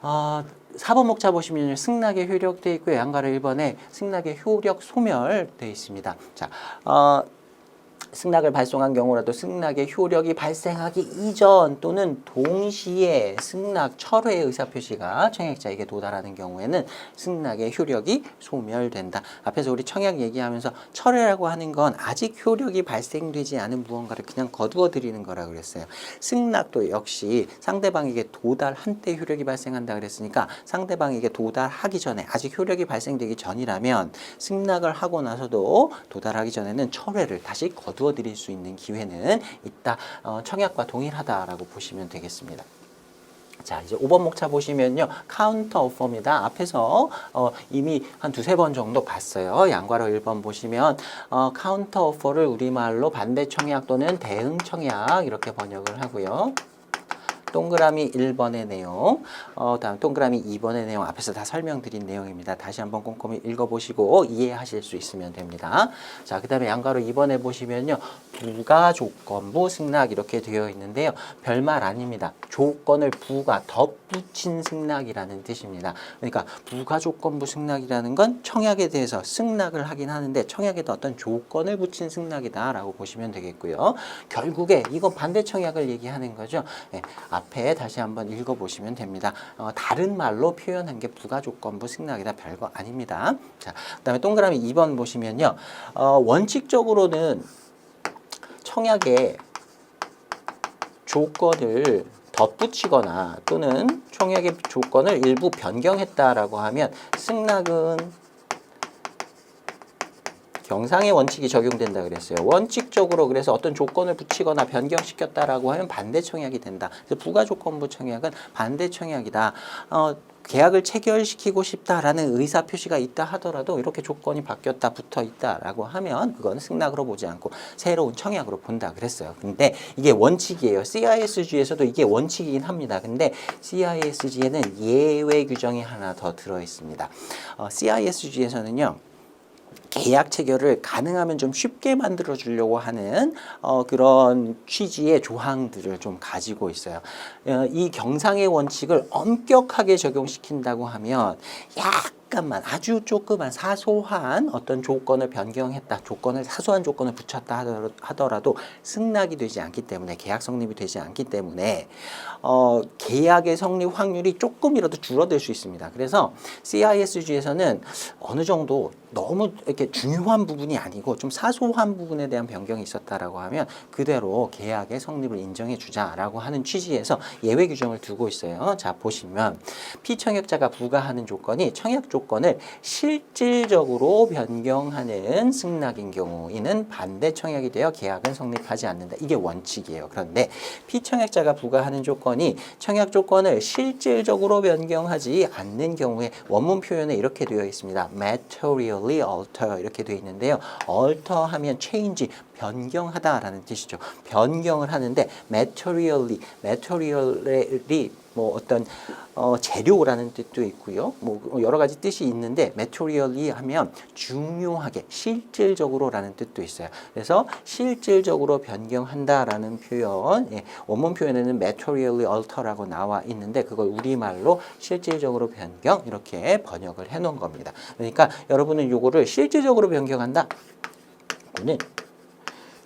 4번 목차 보시면 승낙의 효력 되어 있고요. 양가로 1번에 승낙의 효력 소멸되어 있습니다. 자, 승낙을 발송한 경우라도 승낙의 효력이 발생하기 이전 또는 동시에 승낙 철회 의사표시가 청약자에게 도달하는 경우에는 승낙의 효력이 소멸된다. 앞에서 우리 청약 얘기하면서 철회라고 하는 건 아직 효력이 발생되지 않은 무언가를 그냥 거두어 드리는 거라고 그랬어요. 승낙도 역시 상대방에게 도달한 때 효력이 발생한다 그랬으니까 상대방에게 도달하기 전에 아직 효력이 발생되기 전이라면 승낙을 하고 나서도 도달하기 전에는 철회를 다시 거두어 드릴 수 있는 기회는 있다. 청약과 동일하다라고 보시면 되겠습니다. 자, 이제 5번 목차 보시면요. 카운터 오퍼입니다. 앞에서 이미 한 두세 번 정도 봤어요. 양괄호 1번 보시면 카운터 오퍼를 우리말로 반대 청약 또는 대응 청약 이렇게 번역을 하고요. 동그라미 1번의 내용, 다음 동그라미 2번의 내용 앞에서 다 설명드린 내용입니다. 다시 한번 꼼꼼히 읽어보시고 이해하실 수 있으면 됩니다. 자, 그 다음에 양가로 2번에 보시면요. 부가조건부 승낙 이렇게 되어 있는데요. 별말 아닙니다. 조건을 부가 덧붙인 승낙이라는 뜻입니다. 그러니까 부가조건부 승낙이라는 건 청약에 대해서 승낙을 하긴 하는데 청약에도 어떤 조건을 붙인 승낙이다라고 보시면 되겠고요. 결국에 이건 반대 청약을 얘기하는 거죠. 네, 앞에 다시 한번 읽어보시면 됩니다. 다른 말로 표현한 게 부가조건부 승낙이다. 별거 아닙니다. 자, 그다음에 동그라미 2번 보시면요. 원칙적으로는 청약에 조건을 덧붙이거나 또는 청약의 조건을 일부 변경했다라고 하면 승낙은 경상의 원칙이 적용된다 그랬어요. 원칙적으로 그래서 어떤 조건을 붙이거나 변경시켰다라고 하면 반대 청약이 된다. 그래서 부가조건부 청약은 반대 청약이다. 계약을 체결시키고 싶다라는 의사 표시가 있다 하더라도 이렇게 조건이 바뀌었다 붙어 있다라고 하면 그건 승낙으로 보지 않고 새로운 청약으로 본다 그랬어요. 근데 이게 원칙이에요. CISG에서도 이게 원칙이긴 합니다. 근데 CISG에는 예외 규정이 하나 더 들어 있습니다. CISG에서는요. 계약 체결을 가능하면 좀 쉽게 만들어 주려고 하는 그런 취지의 조항들을 좀 가지고 있어요. 이 경상의 원칙을 엄격하게 적용시킨다고 하면 약간만 아주 조그만 사소한 어떤 조건을 변경했다, 사소한 조건을 붙였다 하더라도 승낙이 되지 않기 때문에 계약 성립이 되지 않기 때문에 계약의 성립 확률이 조금이라도 줄어들 수 있습니다. 그래서 CISG에서는 어느 정도 너무 이렇게 중요한 부분이 아니고 좀 사소한 부분에 대한 변경이 있었다라고 하면 그대로 계약의 성립을 인정해 주자라고 하는 취지에서 예외 규정을 두고 있어요. 자, 보시면 피청약자가 부과하는 조건이 청약 조건을 실질적으로 변경하는 승낙인 경우 이는 반대 청약이 되어 계약은 성립하지 않는다. 이게 원칙이에요. 그런데 피청약자가 부과하는 조건이 청약 조건을 실질적으로 변경하지 않는 경우에 원문 표현에 이렇게 되어 있습니다. materially alter 이렇게 되어 있는데요. alter 하면 change, 변경하다라는 뜻이죠. 변경을 하는데 materially 뭐 어떤 재료라는 뜻도 있고요. 뭐 여러 가지 뜻이 있는데 materially 하면 중요하게, 실질적으로라는 뜻도 있어요. 그래서 실질적으로 변경한다라는 표현, 원문 표현에는 materially alter라고 나와 있는데 그걸 우리말로 실질적으로 변경 이렇게 번역을 해놓은 겁니다. 그러니까 여러분은 요거를 실질적으로 변경한다. 이거는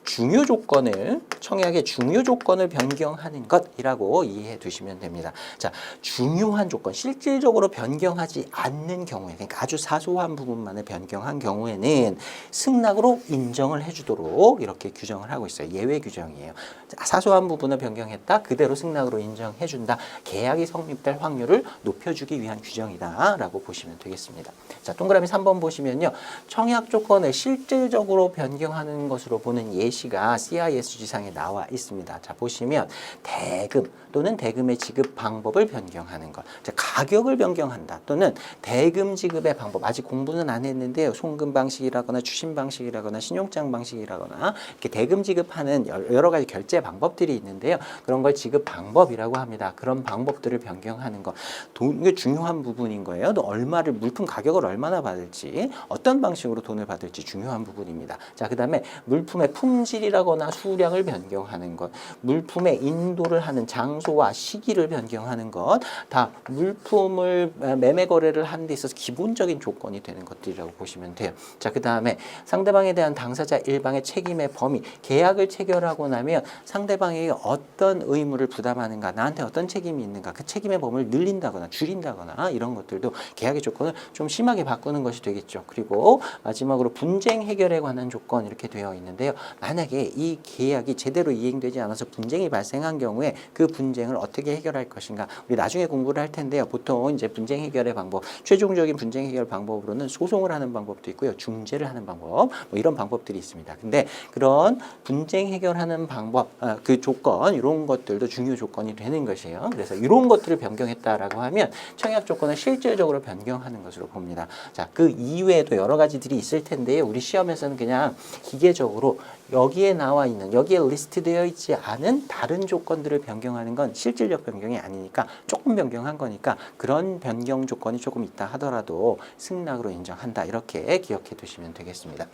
중요 조건을 청약의 중요 조건을 변경하는 것이라고 이해해 두시면 됩니다. 자, 중요한 조건, 실질적으로 변경하지 않는 경우에, 그러니까 아주 사소한 부분만을 변경한 경우에는 승낙으로 인정을 해주도록 이렇게 규정을 하고 있어요. 예외 규정이에요. 자, 사소한 부분을 변경했다, 그대로 승낙으로 인정해준다. 계약이 성립될 확률을 높여주기 위한 규정이다라고 보시면 되겠습니다. 자, 동그라미 3번 보시면요, 청약 조건을 실질적으로 변경하는 것으로 보는 예시가 CISG상에 나와 있습니다. 자, 보시면 대금 또는 대금의 지급 방법을 변경하는 것. 자, 가격을 변경한다 또는 대금 지급의 방법. 아직 공부는 안 했는데요. 송금 방식이라거나 추심 방식이라거나 신용장 방식이라거나 이렇게 대금 지급하는 여러 가지 결제 방법들이 있는데요. 그런 걸 지급 방법이라고 합니다. 그런 방법들을 변경하는 것. 이게 중요한 부분인 거예요. 또 얼마를 물품 가격을 얼마나 받을지, 어떤 방식으로 돈을 받을지 중요한 부분입니다. 자, 그다음에 물품의 품질이라거나 수량을 변경하는 것, 물품의 인도를 하는 장소와 시기를 변경하는 것, 다 물품을 매매 거래를 하는 데 있어서 기본적인 조건이 되는 것들이라고 보시면 돼요. 자, 그다음에 상대방에 대한 당사자 일방의 책임의 범위, 계약을 체결하고 나면 상대방에게 어떤 의무를 부담하는가, 나한테 어떤 책임이 있는가, 그 책임의 범위를 늘린다거나 줄인다거나 이런 것들도 계약의 조건을 좀 심하게 바꾸는 것이 되겠죠. 그리고 마지막으로 분쟁 해결에 관한 조건 이렇게 되어 있는데요. 만약에 이 계약이 제대로 이행되지 않아서 분쟁이 발생한 경우에 그 분쟁을 어떻게 해결할 것인가. 우리 나중에 공부를 할 텐데요. 보통 이제 분쟁 해결의 방법, 최종적인 분쟁 해결 방법으로는 소송을 하는 방법도 있고요. 중재를 하는 방법, 뭐 이런 방법들이 있습니다. 근데 그런 분쟁 해결하는 방법, 그 조건, 이런 것들도 중요 조건이 되는 것이에요. 그래서 이런 것들을 변경했다라고 하면 청약 조건을 실질적으로 변경하는 것으로 봅니다. 자, 그 이외에도 여러 가지들이 있을 텐데요. 우리 시험에서는 그냥 기계적으로 여기에 나와 있는, 여기에 리스트되어 있지 않은 다른 조건들을 변경하는 건 실질적 변경이 아니니까 조금 변경한 거니까 그런 변경 조건이 조금 있다 하더라도 승낙으로 인정한다. 이렇게 기억해 두시면 되겠습니다.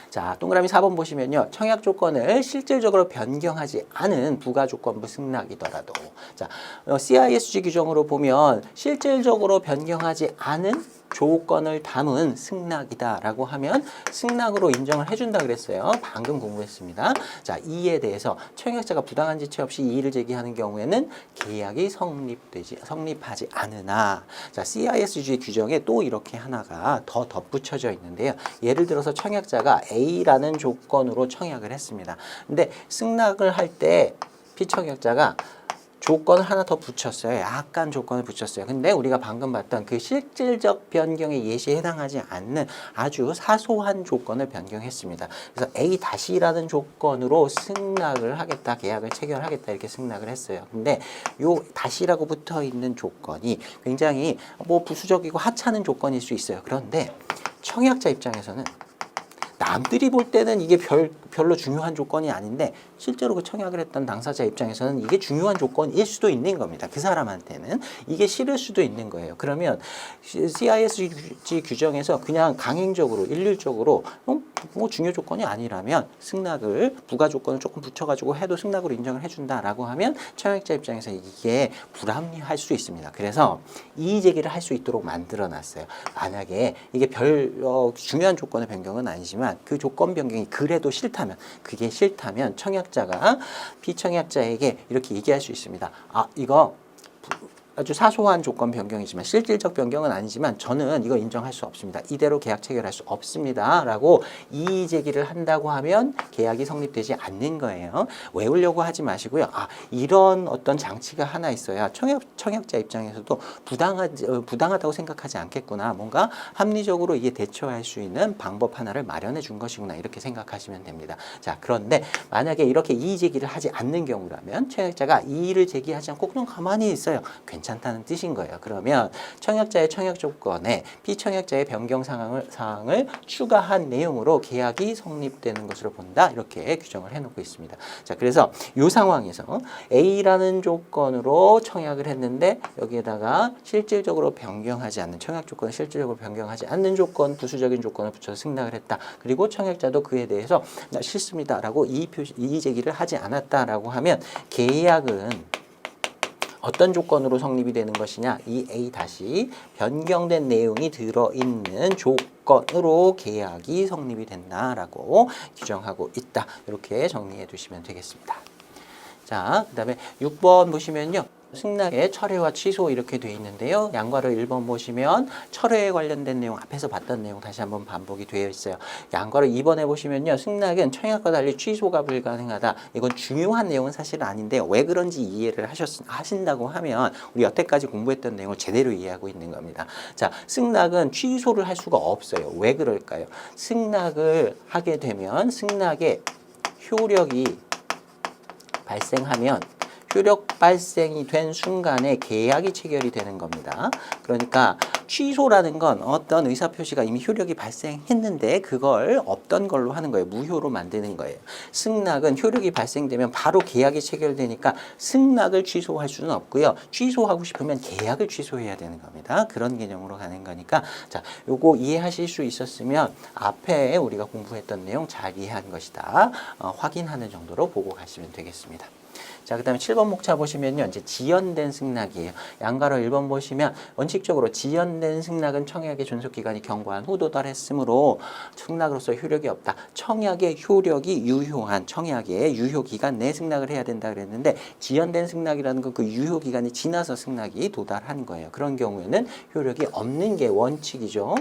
자, 동그라미 4번 보시면요. 청약 조건을 실질적으로 변경하지 않은 부가조건부 승낙이더라도, 자, CISG 규정으로 보면 실질적으로 변경하지 않은 조건을 담은 승낙이다라고 하면 승낙으로 인정을 해준다 그랬어요. 방금 공부했습니다. 자, 이에 대해서 청약자가 부당한 지체 없이 이의를 제기하는 경우에는 계약이 성립하지 않으나, 자, CISG 규정에 또 이렇게 하나가 더 덧붙여져 있는데요. 예를 들어서 청약자가 A라는 조건으로 청약을 했습니다. 근데 승낙을 할 때 피청약자가 조건을 하나 더 붙였어요. 약간 조건을 붙였어요. 근데 우리가 방금 봤던 그 실질적 변경의 예시에 해당하지 않는 아주 사소한 조건을 변경했습니다. 그래서 A-라는 조건으로 승낙을 하겠다, 계약을 체결하겠다 이렇게 승낙을 했어요. 근데 요 다시라고 붙어 있는 조건이 굉장히 뭐 부수적이고 하찮은 조건일 수 있어요. 그런데 청약자 입장에서는 남들이 볼 때는 이게 별로 중요한 조건이 아닌데 실제로 그 청약을 했던 당사자 입장에서는 이게 중요한 조건일 수도 있는 겁니다. 그 사람한테는 이게 싫을 수도 있는 거예요. 그러면 CISG 규정에서 그냥 강행적으로 일률적으로 뭐 중요 조건이 아니라면 승낙을 부가 조건을 조금 붙여가지고 해도 승낙으로 인정을 해준다라고 하면 청약자 입장에서 이게 불합리할 수 있습니다. 그래서 이의 제기를 할 수 있도록 만들어놨어요. 만약에 이게 중요한 조건의 변경은 아니지만 그 조건 변경이 그래도 싫다면, 그게 싫다면 청약자가 피청약자에게 이렇게 얘기할 수 있습니다. 아, 이거 아주 사소한 조건 변경이지만 실질적 변경은 아니지만 저는 이거 인정할 수 없습니다. 이대로 계약 체결할 수 없습니다. 라고 이의 제기를 한다고 하면 계약이 성립되지 않는 거예요. 외우려고 하지 마시고요. 아, 이런 어떤 장치가 하나 있어야 청약자 입장에서도 부당하다고 생각하지 않겠구나. 뭔가 합리적으로 이게 대처할 수 있는 방법 하나를 마련해 준 것이구나. 이렇게 생각하시면 됩니다. 자, 그런데 만약에 이렇게 이의 제기를 하지 않는 경우라면 청약자가 이의를 제기하지 않고 그냥 가만히 있어요. 괜찮다는 뜻인 거예요. 그러면 청약자의 청약 조건에 피청약자의 변경 사항을 추가한 내용으로 계약이 성립되는 것으로 본다. 이렇게 규정을 해놓고 있습니다. 자, 그래서 이 상황에서 A라는 조건으로 청약을 했는데 여기에다가 실질적으로 변경하지 않는 청약 조건을 실질적으로 변경하지 않는 조건, 부수적인 조건을 붙여서 승낙을 했다. 그리고 청약자도 그에 대해서 나 싫습니다라고 이의 제기를 하지 않았다라고 하면 계약은 어떤 조건으로 성립이 되는 것이냐? 이 A 변경된 내용이 들어있는 조건으로 계약이 성립이 된다라고 규정하고 있다. 이렇게 정리해 두시면 되겠습니다. 자, 그 다음에 6번 보시면요. 승낙의 철회와 취소 이렇게 되어 있는데요. 양괄호 1번 보시면 철회에 관련된 내용, 앞에서 봤던 내용 다시 한번 반복이 되어 있어요. 양괄호 2번에 보시면요. 승낙은 청약과 달리 취소가 불가능하다. 이건 중요한 내용은 사실 아닌데요. 왜 그런지 이해를 하신다고 하면 우리 여태까지 공부했던 내용을 제대로 이해하고 있는 겁니다. 자, 승낙은 취소를 할 수가 없어요. 왜 그럴까요? 승낙을 하게 되면 승낙의 효력이 발생하면 효력 발생이 된 순간에 계약이 체결이 되는 겁니다. 그러니까 취소라는 건 어떤 의사표시가 이미 효력이 발생했는데 그걸 없던 걸로 하는 거예요. 무효로 만드는 거예요. 승낙은 효력이 발생되면 바로 계약이 체결되니까 승낙을 취소할 수는 없고요. 취소하고 싶으면 계약을 취소해야 되는 겁니다. 그런 개념으로 가는 거니까 자, 요거 이해하실 수 있었으면 앞에 우리가 공부했던 내용 잘 이해한 것이다. 확인하는 정도로 보고 가시면 되겠습니다. 자, 그 다음에 7번 목차 보시면요. 이제 지연된 승낙이에요. 양괄호 1번 보시면 원칙적으로 지연된 승낙은 청약의 존속기간이 경과한 후 도달했으므로 승낙으로서 효력이 없다. 청약의 효력이 유효한 청약의 유효기간 내 승낙을 해야 된다 그랬는데 지연된 승낙이라는 건 그 유효기간이 지나서 승낙이 도달한 거예요. 그런 경우에는 효력이 없는 게 원칙이죠.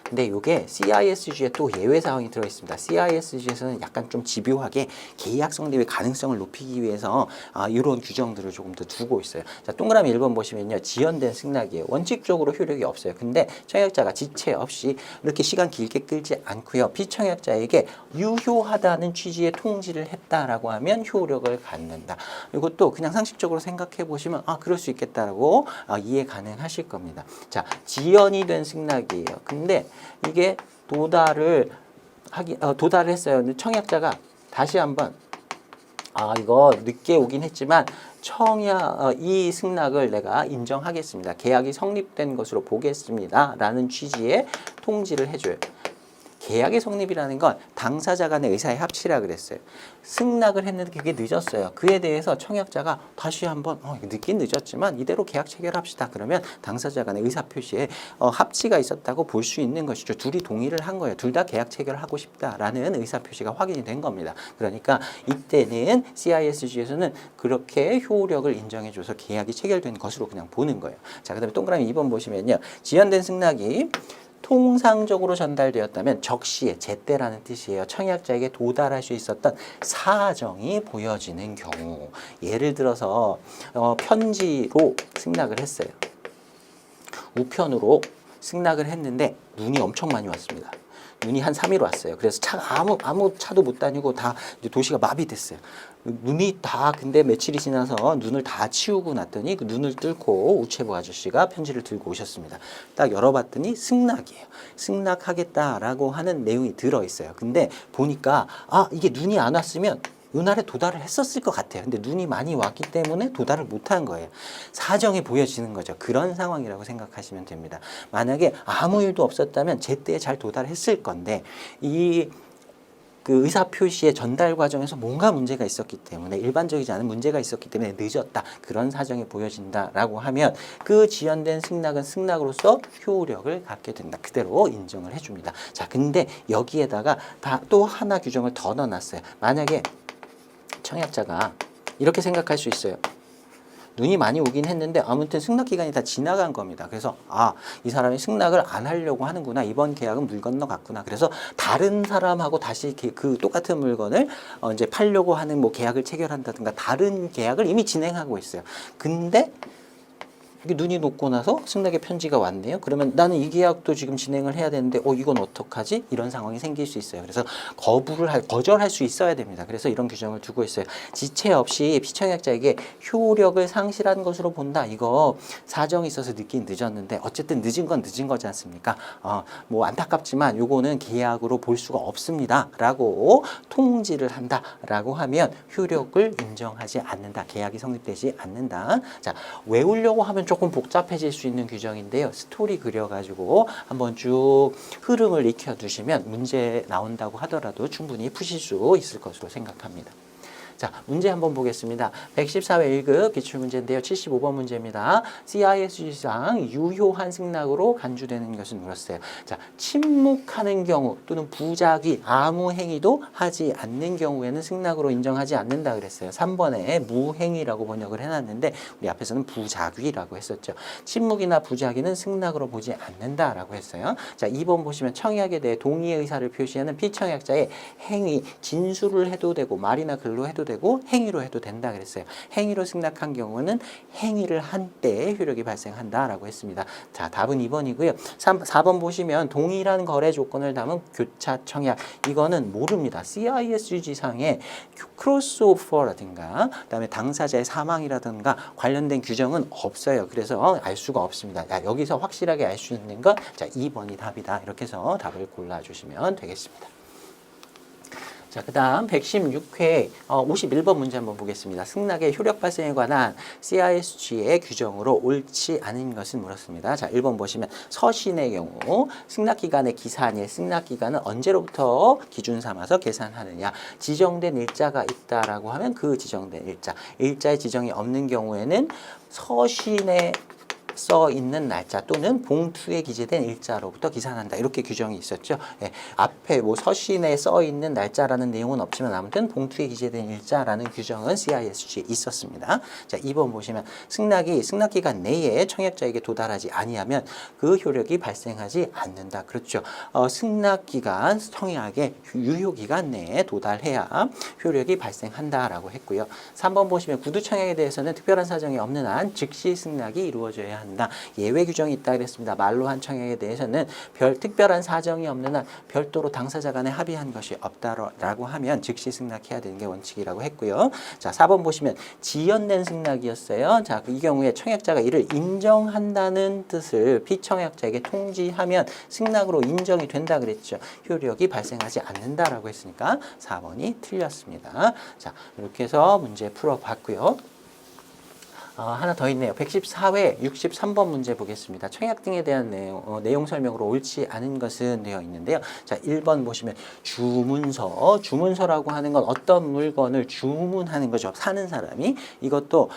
근데 이게 CISG에 또 예외 사항이 들어있습니다. CISG에서는 약간 좀 집요하게 계약 성립의 가능성을 높이기 위해서 이런 규정들을 조금 더 두고 있어요. 자, 동그라미 1번 보시면요. 지연된 승낙이에요. 원칙적으로 효력이 없어요. 근데 청약자가 지체 없이 이렇게 시간 길게 끌지 않고요. 피청약자에게 유효하다는 취지의 통지를 했다라고 하면 효력을 갖는다. 이것도 그냥 상식적으로 생각해 보시면 그럴 수 있겠다라고 이해 가능하실 겁니다. 자, 지연이 된 승낙이에요. 근데 이게 도달을 했어요. 근데 청약자가 다시 한번 이거 늦게 오긴 했지만 이 승낙을 내가 인정하겠습니다. 계약이 성립된 것으로 보겠습니다. 라는 취지의 통지를 해줘요. 계약의 성립이라는 건 당사자 간의 의사의 합치라 그랬어요. 승낙을 했는데 그게 늦었어요. 그에 대해서 청약자가 다시 한번 늦긴 늦었지만 이대로 계약 체결합시다. 그러면 당사자 간의 의사 표시에 합치가 있었다고 볼 수 있는 것이죠. 둘이 동의를 한 거예요. 둘 다 계약 체결하고 싶다라는 의사 표시가 확인이 된 겁니다. 그러니까 이때는 CISG에서는 그렇게 효력을 인정해줘서 계약이 체결된 것으로 그냥 보는 거예요. 자, 그다음에 동그라미 2번 보시면요. 지연된 승낙이 통상적으로 전달되었다면 적시에 제때라는 뜻이에요. 청약자에게 도달할 수 있었던 사정이 보여지는 경우. 예를 들어서 편지로 승낙을 했어요. 우편으로 승낙을 했는데 눈이 엄청 많이 왔습니다. 눈이 한 3일 왔어요. 그래서 차가 아무 차도 못 다니고 다 이제 도시가 마비됐어요. 눈이 다 근데 며칠이 지나서 눈을 다 치우고 났더니 그 눈을 뚫고 우체부 아저씨가 편지를 들고 오셨습니다. 딱 열어봤더니 승낙이에요. 승낙하겠다라고 하는 내용이 들어있어요. 근데 보니까 이게 눈이 안 왔으면 이날에 도달을 했었을 것 같아요. 근데 눈이 많이 왔기 때문에 도달을 못한 거예요. 사정이 보여지는 거죠. 그런 상황이라고 생각하시면 됩니다. 만약에 아무 일도 없었다면 제때에 잘 도달했을 건데 그 의사표시의 전달 과정에서 뭔가 문제가 있었기 때문에 일반적이지 않은 문제가 있었기 때문에 늦었다. 그런 사정이 보여진다라고 하면 그 지연된 승낙은 승낙으로서 효력을 갖게 된다. 그대로 인정을 해줍니다. 자, 근데 여기에다가 또 하나 규정을 더 넣어놨어요. 만약에 청약자가 이렇게 생각할 수 있어요. 눈이 많이 오긴 했는데 아무튼 승낙 기간이 다 지나간 겁니다. 그래서 이 사람이 승낙을 안 하려고 하는구나. 이번 계약은 물 건너갔구나. 그래서 다른 사람하고 다시 그 똑같은 물건을 이제 팔려고 하는 뭐 계약을 체결한다든가 다른 계약을 이미 진행하고 있어요. 근데 이게 눈이 녹고 나서 승낙의 편지가 왔네요. 그러면 나는 이 계약도 지금 진행을 해야 되는데 이건 어떡하지? 이런 상황이 생길 수 있어요. 그래서 거절할 수 있어야 됩니다. 그래서 이런 규정을 두고 있어요. 지체 없이 피청약자에게 효력을 상실한 것으로 본다. 이거 사정이 있어서 늦긴 늦었는데 어쨌든 늦은 건 늦은 거지 않습니까? 뭐 안타깝지만 요거는 계약으로 볼 수가 없습니다. 라고 통지를 한다. 라고 하면 효력을 인정하지 않는다. 계약이 성립되지 않는다. 자, 외우려고 하면 조금 복잡해질 수 있는 규정인데요. 스토리 그려가지고 한번 쭉 흐름을 익혀두시면 문제 나온다고 하더라도 충분히 푸실 수 있을 것으로 생각합니다. 자, 문제 한번 보겠습니다. 114회 1급 기출문제인데요. 75번 문제입니다. CISG상 유효한 승낙으로 간주되는 것은 물었어요. 자, 침묵하는 경우 또는 부작위, 아무 행위도 하지 않는 경우에는 승낙으로 인정하지 않는다 그랬어요. 3번에 무행위라고 번역을 해놨는데 우리 앞에서는 부작위라고 했었죠. 침묵이나 부작위는 승낙으로 보지 않는다라고 했어요. 자, 2번 보시면 청약에 대해 동의의 의사를 표시하는 피청약자의 행위, 진술을 해도 되고 말이나 글로 해도 되고 행위로 해도 된다 그랬어요. 행위로 승낙한 경우는 행위를 한 때에 효력이 발생한다라고 했습니다. 자, 답은 2번이고요. 4번 보시면 동일한 거래 조건을 담은 교차 청약. 이거는 모릅니다. CISG상의 크로스오버라든가 그다음에 당사자의 사망이라든가 관련된 규정은 없어요. 그래서 알 수가 없습니다. 여기서 확실하게 알 수 있는 건 2번이 답이다. 이렇게 해서 답을 골라주시면 되겠습니다. 자, 그 다음 116회 51번 문제 한번 보겠습니다. 승낙의 효력 발생에 관한 CISG의 규정으로 옳지 않은 것은 물었습니다. 자, 1번 보시면 서신의 경우 승낙기간의 기산일, 승낙기간은 언제로부터 기준 삼아서 계산하느냐. 지정된 일자가 있다라고 하면 그 지정된 일자의 지정이 없는 경우에는 서신의 써 있는 날짜 또는 봉투에 기재된 일자로부터 기산한다. 이렇게 규정이 있었죠. 예, 앞에 뭐 서신에 써 있는 날짜라는 내용은 없지만 아무튼 봉투에 기재된 일자라는 규정은 CISG에 있었습니다. 자, 2번 보시면 승낙이 승낙 기간 내에 청약자에게 도달하지 아니하면 그 효력이 발생하지 않는다. 그렇죠. 승낙 기간 청약의 유효 기간 내에 도달해야 효력이 발생한다라고 했고요. 3번 보시면 구두 청약에 대해서는 특별한 사정이 없는 한 즉시 승낙이 이루어져야 한다. 예외 규정이 있다 그랬습니다. 말로 한 청약에 대해서는 특별한 사정이 없는 한 별도로 당사자 간에 합의한 것이 없다라고 하면 즉시 승낙해야 되는 게 원칙이라고 했고요. 자, 4번 보시면 지연된 승낙이었어요. 자, 이 경우에 청약자가 이를 인정한다는 뜻을 피청약자에게 통지하면 승낙으로 인정이 된다 그랬죠. 효력이 발생하지 않는다라고 했으니까 4번이 틀렸습니다. 자, 이렇게 해서 문제 풀어봤고요. 하나 더 있네요. 114회 63번 문제 보겠습니다. 청약 등에 대한 내용 설명으로 옳지 않은 것은 되어 있는데요. 자, 1번 보시면 주문서라고 하는 건 어떤 물건을 주문하는 거죠. 사는 사람이. 이것도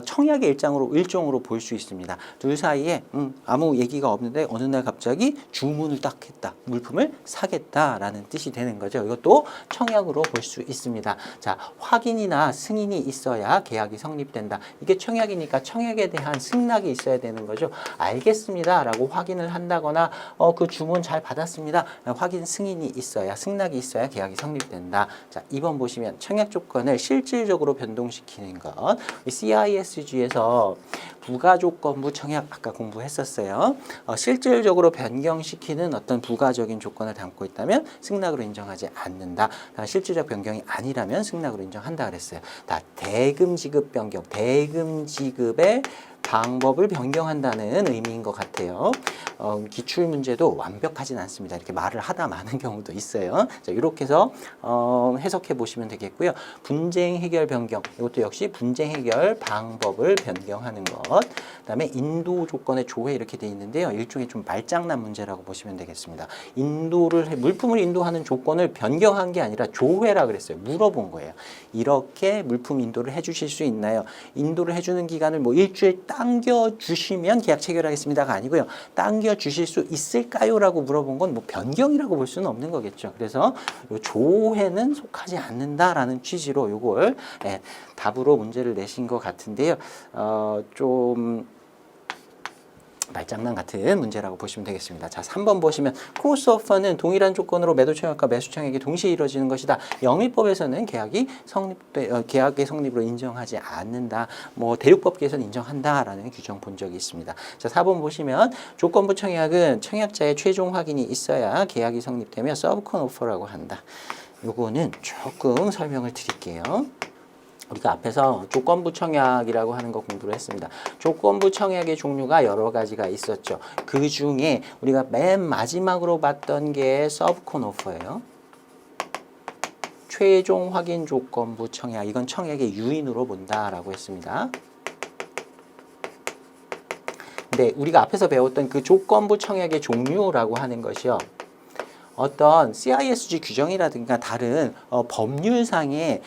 청약의 일종으로 볼 수 있습니다. 둘 사이에 아무 얘기가 없는데 어느 날 갑자기 주문을 딱 했다. 물품을 사겠다라는 뜻이 되는 거죠. 이것도 청약으로 볼 수 있습니다. 자, 확인이나 승인이 있어야 계약이 성립된다. 이게 청약이니까 청약에 대한 승낙이 있어야 되는 거죠. 알겠습니다 라고 확인을 한다거나 그 주문 잘 받았습니다. 확인 승인이 있어야 승낙이 있어야 계약이 성립된다. 자, 2번 보시면 청약 조건을 실질적으로 변동시키는 것. CISG에서 부가조건부 청약 아까 공부했었어요. 실질적으로 변경시키는 어떤 부가적인 조건을 담고 있다면 승낙으로 인정하지 않는다. 실질적 변경이 아니라면 승낙으로 인정한다 그랬어요. 대금 지급 변경, 대금 지급의 방법을 변경한다는 의미인 것 같아요. 기출 문제도 완벽하진 않습니다. 이렇게 말을 하다 마는 경우도 있어요. 자, 이렇게 해서 해석해 보시면 되겠고요. 분쟁 해결 변경, 이것도 역시 분쟁 해결 방법을 변경하는 것. 그다음에 인도 조건의 조회 이렇게 돼 있는데요. 일종의 좀 말장난 문제라고 보시면 되겠습니다. 물품을 인도하는 조건을 변경한 게 아니라 조회라 그랬어요. 물어본 거예요. 이렇게 물품 인도를 해주실 수 있나요? 인도를 해주는 기간을 뭐 일주일 당겨주시면 계약 체결하겠습니다가 아니고요. 당겨주실 수 있을까요? 라고 물어본 건 뭐 변경이라고 볼 수는 없는 거겠죠. 그래서 요 조회는 속하지 않는다라는 취지로 요걸 답으로 문제를 내신 것 같은데요. 좀 말장난 같은 문제라고 보시면 되겠습니다. 자, 3번 보시면 크로스 오퍼는 동일한 조건으로 매도 청약과 매수 청약이 동시에 이루어지는 것이다. 영위법에서는 계약의 성립으로 인정하지 않는다. 뭐 대륙법계에서는 인정한다라는 규정 본 적이 있습니다. 자, 4번 보시면 조건부 청약은 청약자의 최종 확인이 있어야 계약이 성립되며 서브컨 오퍼라고 한다. 요거는 조금 설명을 드릴게요. 우리가 앞에서 조건부 청약이라고 하는 거 공부를 했습니다. 조건부 청약의 종류가 여러 가지가 있었죠. 그 중에 우리가 맨 마지막으로 봤던 게 서브콘 오퍼예요. 최종 확인 조건부 청약, 이건 청약의 유인으로 본다라고 했습니다. 근데 우리가 앞에서 배웠던 그 조건부 청약의 종류라고 하는 것이요. 어떤 CISG 규정이라든가 다른 법률상의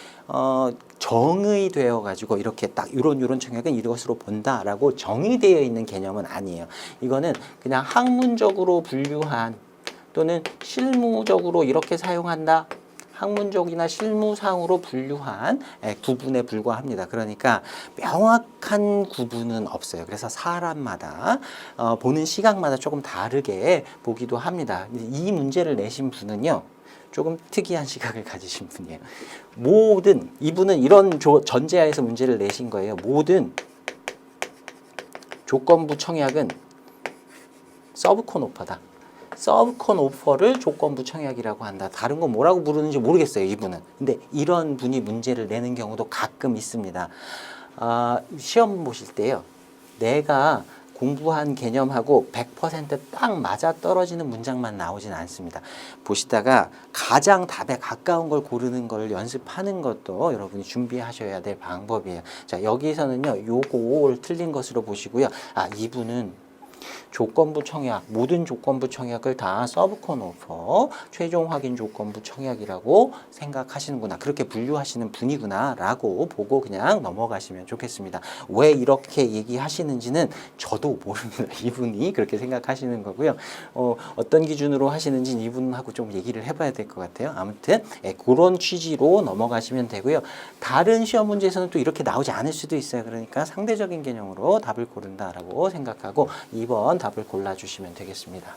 정의되어 가지고 이렇게 딱 이런 청약은 이것으로 본다라고 정의되어 있는 개념은 아니에요. 이거는 그냥 학문적으로 분류한 또는 실무적으로 이렇게 사용한다. 학문적이나 실무상으로 분류한 구분에 불과합니다. 그러니까 명확한 구분은 없어요. 그래서 사람마다 보는 시각마다 조금 다르게 보기도 합니다. 이 문제를 내신 분은요. 조금 특이한 시각을 가지신 분이에요. 이분은 이런 전제하에서 문제를 내신 거예요. 모든 조건부 청약은 서브콘 오퍼다. 서브콘 오퍼를 조건부 청약이라고 한다. 다른 건 뭐라고 부르는지 모르겠어요, 이분은. 근데 이런 분이 문제를 내는 경우도 가끔 있습니다. 시험 보실 때요. 내가 공부한 개념하고 100% 맞아 떨어지는 문장만 나오진 않습니다. 보시다가 가장 답에 가까운 걸 고르는 걸 연습하는 것도 여러분이 준비하셔야 될 방법이에요. 자, 여기서는요, 요걸 틀린 것으로 보시고요. 이분은 조건부 청약, 모든 조건부 청약을 다 서브콘 오퍼, 최종 확인 조건부 청약이라고 생각하시는구나. 그렇게 분류하시는 분이구나 라고 보고 그냥 넘어가시면 좋겠습니다. 왜 이렇게 얘기하시는지는 저도 모릅니다. 이분이 그렇게 생각하시는 거고요. 어떤 기준으로 하시는지 이분하고 좀 얘기를 해봐야 될 것 같아요. 아무튼 그런 취지로 넘어가시면 되고요. 다른 시험 문제에서는 또 이렇게 나오지 않을 수도 있어요. 그러니까 상대적인 개념으로 답을 고른다라고 생각하고 2번 답을 골라주시면 되겠습니다.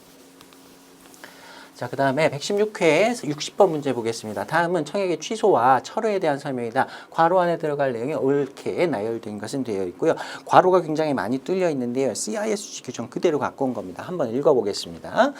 자, 그 다음에 116회 60번 문제 보겠습니다. 다음은 청약의 취소와 철회에 대한 설명이다. 괄호 안에 들어갈 내용이 옳게 나열된 것은 되어 있고요. 괄호가 굉장히 많이 뚫려 있는데요. CISG 규정 그대로 갖고 온 겁니다. 한번 읽어보겠습니다.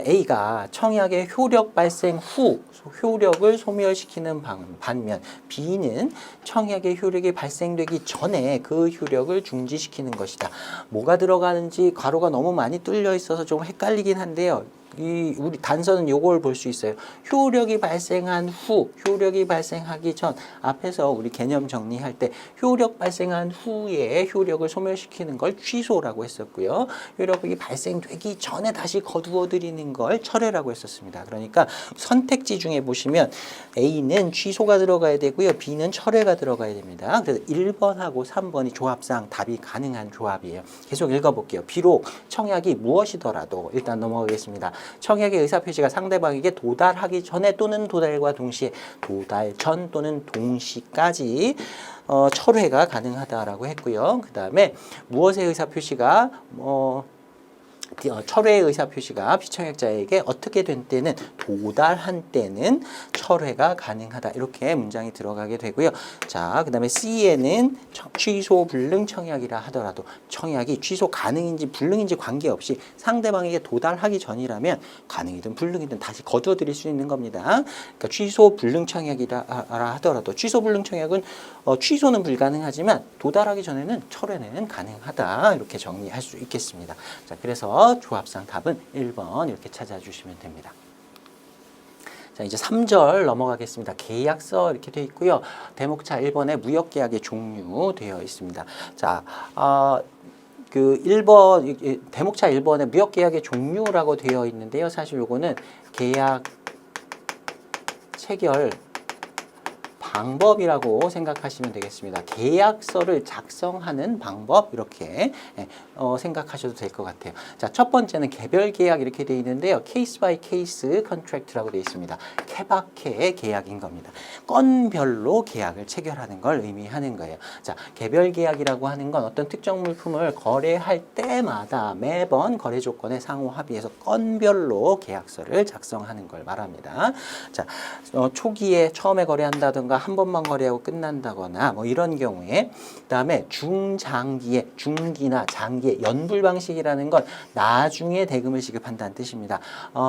A가 청약의 효력 발생 후 효력을 소멸시키는 반면 B는 청약의 효력이 발생되기 전에 그 효력을 중지시키는 것이다. 뭐가 들어가는지 괄호가 너무 많이 뚫려 있어서 좀 헷갈리긴 한데요. 우리 단서는 요걸 볼 수 있어요. 효력이 발생한 후, 효력이 발생하기 전. 앞에서 우리 개념 정리할 때 효력 발생한 후에 효력을 소멸시키는 걸 취소라고 했었고요. 효력이 발생되기 전에 다시 거두어 드리는 걸 철회라고 했었습니다. 그러니까 선택지 중에 보시면 A는 취소가 들어가야 되고요. B는 철회가 들어가야 됩니다. 그래서 1번하고 3번이 조합상 답이 가능한 조합이에요. 계속 읽어볼게요. 비록 청약이 무엇이더라도 일단 넘어가겠습니다. 청약의 의사표시가 상대방에게 도달하기 전에 또는 도달과 동시에 도달 전 또는 동시까지 철회가 가능하다라고 했고요. 그 다음에 무엇의 의사표시가 철회의 의사표시가 피청약자에게 어떻게 된 때는 도달한 때는 철회가 가능하다. 이렇게 문장이 들어가게 되고요. 자, 그 다음에 C에는 취소 불능 청약이라 하더라도 청약이 취소 가능인지 불능인지 관계없이 상대방에게 도달하기 전이라면 가능이든 불능이든 다시 거두어 드릴 수 있는 겁니다. 그러니까 취소 불능 청약이라 하더라도 취소 불능 청약은 취소는 불가능하지만 도달하기 전에는 철회는 가능하다. 이렇게 정리할 수 있겠습니다. 자, 그래서 조합상 답은 1번 이렇게 찾아주시면 됩니다. 자, 이제 3절 넘어가겠습니다. 계약서 이렇게 되어 있고요. 대목차 1번에 무역계약의 종류 되어 있습니다. 자, 그 1번, 대목차 1번에 무역계약의 종류라고 되어 있는데요. 사실 요거는 계약 체결 방법이라고 생각하시면 되겠습니다. 계약서를 작성하는 방법 이렇게 생각하셔도 될 것 같아요. 자, 첫 번째는 개별 계약 이렇게 되어 있는데요. 케이스 바이 케이스 컨트랙트라고 되어 있습니다. 케바케의 계약인 겁니다. 건별로 계약을 체결하는 걸 의미하는 거예요. 자, 개별 계약이라고 하는 건 어떤 특정 물품을 거래할 때마다 매번 거래 조건에 상호 합의해서 건별로 계약서를 작성하는 걸 말합니다. 자, 초기에 처음에 거래한다든가 한 번만 거래하고 끝난다거나 뭐 이런 경우에 그다음에 중장기에 중기나 장기의 연불 방식이라는 건 나중에 대금을 지급한다는 뜻입니다.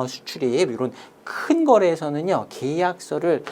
수출입 이런 큰 거래에서는요. 계약서를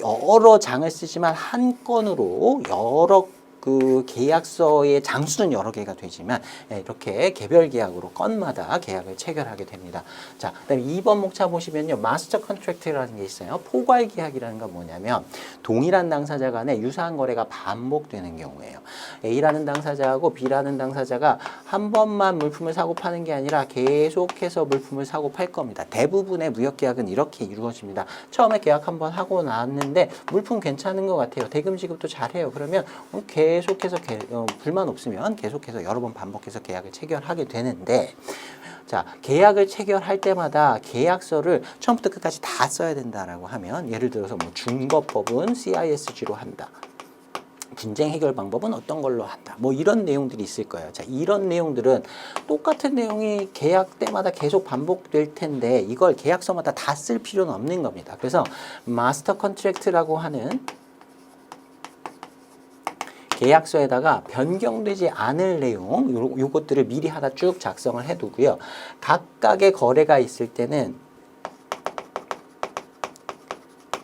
여러 장을 쓰지만 한 건으로 여러 그 계약서의 장수는 여러 개가 되지만 이렇게 개별 계약으로 건마다 계약을 체결하게 됩니다. 자, 그다음에 2번 목차 보시면요. 마스터 컨트랙트라는 게 있어요. 포괄 계약이라는 건 뭐냐면 동일한 당사자 간에 유사한 거래가 반복되는 경우예요. A라는 당사자하고 B라는 당사자가 한 번만 물품을 사고 파는 게 아니라 계속해서 물품을 사고 팔 겁니다. 대부분의 무역 계약은 이렇게 이루어집니다. 처음에 계약 한 번 하고 나왔는데 물품 괜찮은 것 같아요. 대금 지급도 잘해요. 그러면 계속해서 불만 없으면 계속해서 여러 번 반복해서 계약을 체결하게 되는데 자, 계약을 체결할 때마다 계약서를 처음부터 끝까지 다 써야 된다라고 하면 예를 들어서 뭐 준거법은 CISG로 한다. 분쟁 해결 방법은 어떤 걸로 한다. 뭐 이런 내용들이 있을 거예요. 자, 이런 내용들은 똑같은 내용이 계약 때마다 계속 반복될 텐데 이걸 계약서마다 다 쓸 필요는 없는 겁니다. 그래서 마스터 컨트랙트라고 하는 계약서에다가 변경되지 않을 내용 요것들을 미리 하나 쭉 작성을 해두고요. 각각의 거래가 있을 때는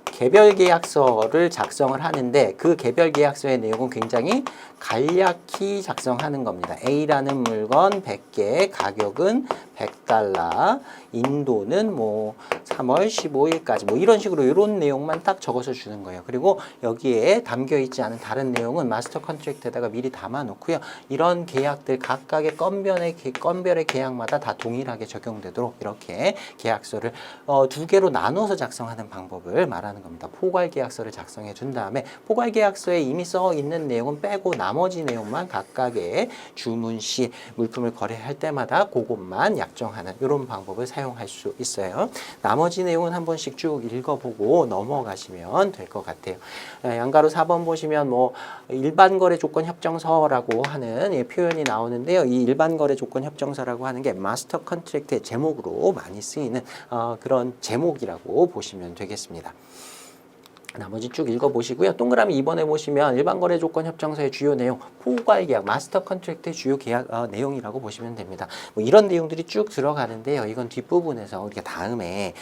개별 계약서를 작성을 하는데 그 개별 계약서의 내용은 굉장히 간략히 작성하는 겁니다. A라는 물건 100개, 가격은 $100, 인도는 뭐 3월 15일까지 뭐 이런 식으로 이런 내용만 딱 적어서 주는 거예요. 그리고 여기에 담겨 있지 않은 다른 내용은 마스터 컨트랙트에다가 미리 담아 놓고요. 이런 계약들 각각의 건별의 계약마다 다 동일하게 적용되도록 이렇게 계약서를 두 개로 나눠서 작성하는 방법을 말하는 겁니다. 포괄 계약서를 작성해 준 다음에 포괄 계약서에 이미 써 있는 내용은 빼고 나머지 내용만 각각의 주문 시 물품을 거래할 때마다 그것만 약정하는 이런 방법을 사용할 수 있어요. 나머지 내용은 한 번씩 쭉 읽어보고 넘어가시면 될 것 같아요. 양가로 4번 보시면 뭐 일반 거래 조건 협정서라고 하는 표현이 나오는데요. 이 일반 거래 조건 협정서라고 하는 게 마스터 컨트랙트의 제목으로 많이 쓰이는 그런 제목이라고 보시면 되겠습니다. 나머지 쭉 읽어보시고요. 동그라미 2번에 보시면 일반거래 조건 협정서의 주요 내용, 포괄 계약, 마스터 컨트랙트의 주요 계약 내용이라고 보시면 됩니다. 뭐 이런 내용들이 쭉 들어가는데요. 이건 뒷부분에서 우리가 다음에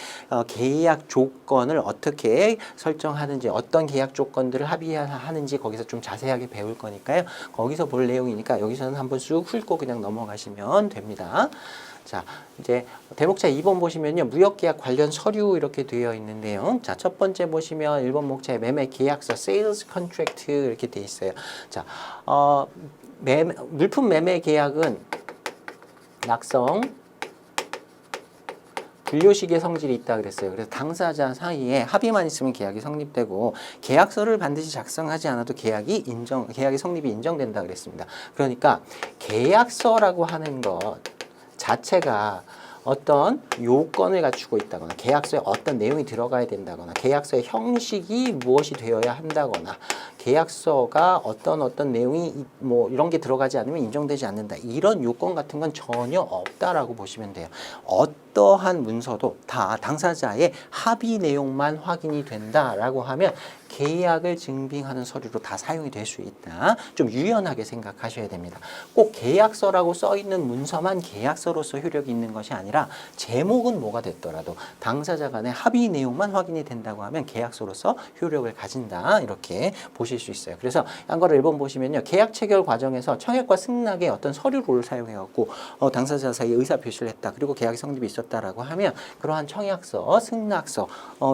계약 조건을 어떻게 설정하는지, 어떤 계약 조건들을 합의하는지 거기서 좀 자세하게 배울 거니까요. 거기서 볼 내용이니까 여기서는 한번 쑥 훑고 그냥 넘어가시면 됩니다. 자, 이제 대목차 2번 보시면요. 무역계약 관련 서류 이렇게 되어 있는데요. 자, 첫 번째 보시면 1번 목차에 매매 계약서, sales contract 이렇게 되어 있어요. 자, 물품 매매 계약은 낙성, 분료식의 성질이 있다 그랬어요. 그래서 당사자 사이에 합의만 있으면 계약이 성립되고 계약서를 반드시 작성하지 않아도 계약의 성립이 인정된다 그랬습니다. 그러니까 계약서라고 하는 것 자체가 어떤 요건을 갖추고 있다거나 계약서에 어떤 내용이 들어가야 된다거나 계약서의 형식이 무엇이 되어야 한다거나 계약서가 어떤 내용이 뭐 이런 게 들어가지 않으면 인정되지 않는다. 이런 요건 같은 건 전혀 없다라고 보시면 돼요. 어떠한 문서도 다 당사자의 합의 내용만 확인이 된다라고 하면 계약을 증빙하는 서류로 다 사용이 될 수 있다. 좀 유연하게 생각하셔야 됩니다. 꼭 계약서라고 써 있는 문서만 계약서로서 효력이 있는 것이 아니라 제목은 뭐가 됐더라도 당사자 간의 합의 내용만 확인이 된다고 하면 계약서로서 효력을 가진다. 이렇게 보실 수 있어요. 그래서 양거래 1번 보시면요. 계약 체결 과정에서 청약과 승낙의 어떤 서류를 사용해갖고 당사자 사이에 의사 표시를 했다. 그리고 계약이 성립이 있었다라고 하면 그러한 청약서, 승낙서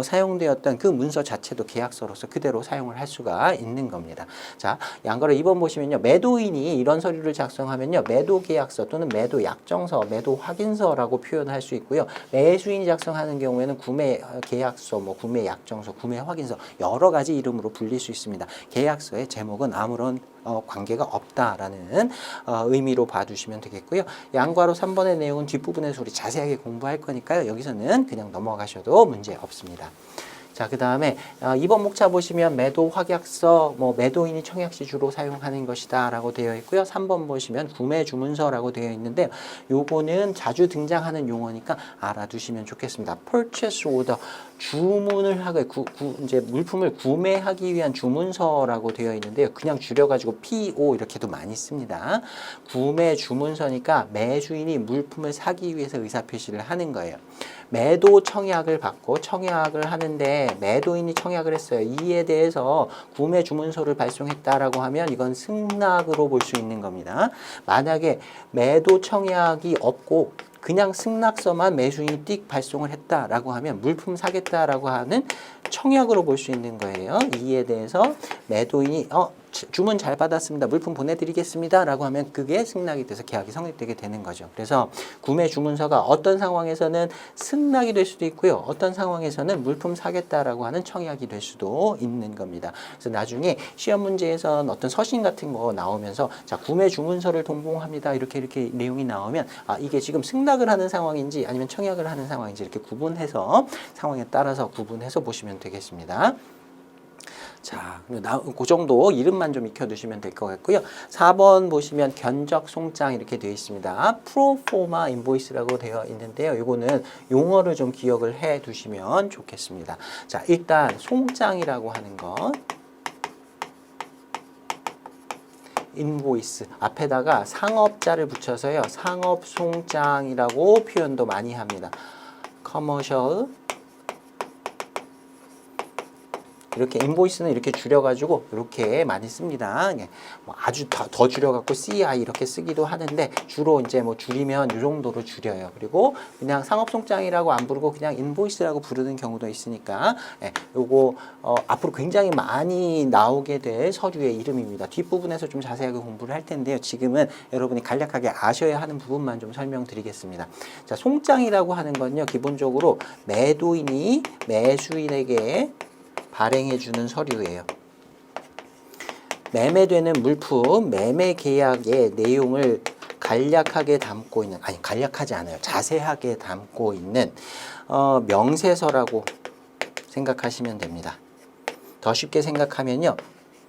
사용되었던 그 문서 자체도 계약서로서 그대로 사용을 할 수가 있는 겁니다. 자, 양거래 2번 보시면요. 매도인이 이런 서류를 작성하면요. 매도 계약서 또는 매도 약정서, 매도 확인서라고 표현할 수 있고요. 매수인이 작성하는 경우에는 구매 계약서, 뭐 구매 약정서, 구매 확인서 여러 가지 이름으로 불릴 수 있습니다. 계약서의 제목은 아무런 관계가 없다라는 의미로 봐주시면 되겠고요. 양과로 3번의 내용은 뒷부분에서 우리 자세하게 공부할 거니까요. 여기서는 그냥 넘어가셔도 문제 없습니다. 자, 그 다음에 2번 목차 보시면 매도 확약서, 뭐 매도인이 청약 시 주로 사용하는 것이다 라고 되어 있고요. 3번 보시면 구매 주문서라고 되어 있는데 요거는 자주 등장하는 용어니까 알아두시면 좋겠습니다. purchase order, 주문을 하고 이제 물품을 구매하기 위한 주문서라고 되어 있는데요. 그냥 줄여가지고 PO 이렇게도 많이 씁니다. 구매 주문서니까 매수인이 물품을 사기 위해서 의사표시를 하는 거예요. 매도 청약을 받고 청약을 하는데 매도인이 청약을 했어요. 이에 대해서 구매 주문서를 발송했다라고 하면 이건 승낙으로 볼 수 있는 겁니다. 만약에 매도 청약이 없고 그냥 승낙서만 매수인이 띡 발송을 했다라고 하면 물품 사겠다라고 하는 청약으로 볼 수 있는 거예요. 이에 대해서 매도인이 주문 잘 받았습니다. 물품 보내드리겠습니다. 라고 하면 그게 승낙이 돼서 계약이 성립되게 되는 거죠. 그래서 구매 주문서가 어떤 상황에서는 승낙이 될 수도 있고요. 어떤 상황에서는 물품 사겠다라고 하는 청약이 될 수도 있는 겁니다. 그래서 나중에 시험 문제에서는 어떤 서신 같은 거 나오면서 자, 구매 주문서를 동봉합니다. 이렇게 내용이 나오면 이게 지금 승낙을 하는 상황인지 아니면 청약을 하는 상황인지 이렇게 구분해서 상황에 따라서 구분해서 보시면 되겠습니다. 자, 그 정도 이름만 좀 익혀두시면 될 것 같고요. 4번 보시면 견적 송장 이렇게 되어 있습니다. 프로포마 인보이스라고 되어 있는데요. 이거는 용어를 좀 기억을 해 두시면 좋겠습니다. 자, 일단 송장이라고 하는 것. 인보이스 앞에다가 상업자를 붙여서요. 상업송장이라고 표현도 많이 합니다. 커머셜 이렇게 인보이스는 이렇게 줄여가지고 이렇게 많이 씁니다. 예. 뭐 아주 더 줄여갖고 CI 이렇게 쓰기도 하는데 주로 이제 뭐 줄이면 이 정도로 줄여요. 그리고 그냥 상업송장이라고 안 부르고 그냥 인보이스라고 부르는 경우도 있으니까 예. 요거 앞으로 굉장히 많이 나오게 될 서류의 이름입니다. 뒷부분에서 좀 자세하게 공부를 할 텐데요. 지금은 여러분이 간략하게 아셔야 하는 부분만 좀 설명드리겠습니다. 자, 송장이라고 하는 건요. 기본적으로 매도인이 매수인에게 발행해주는 서류예요. 매매되는 물품, 매매 계약의 내용을 간략하게 담고 있는, 아니 간략하지 않아요. 자세하게 담고 있는 명세서라고 생각하시면 됩니다. 더 쉽게 생각하면요.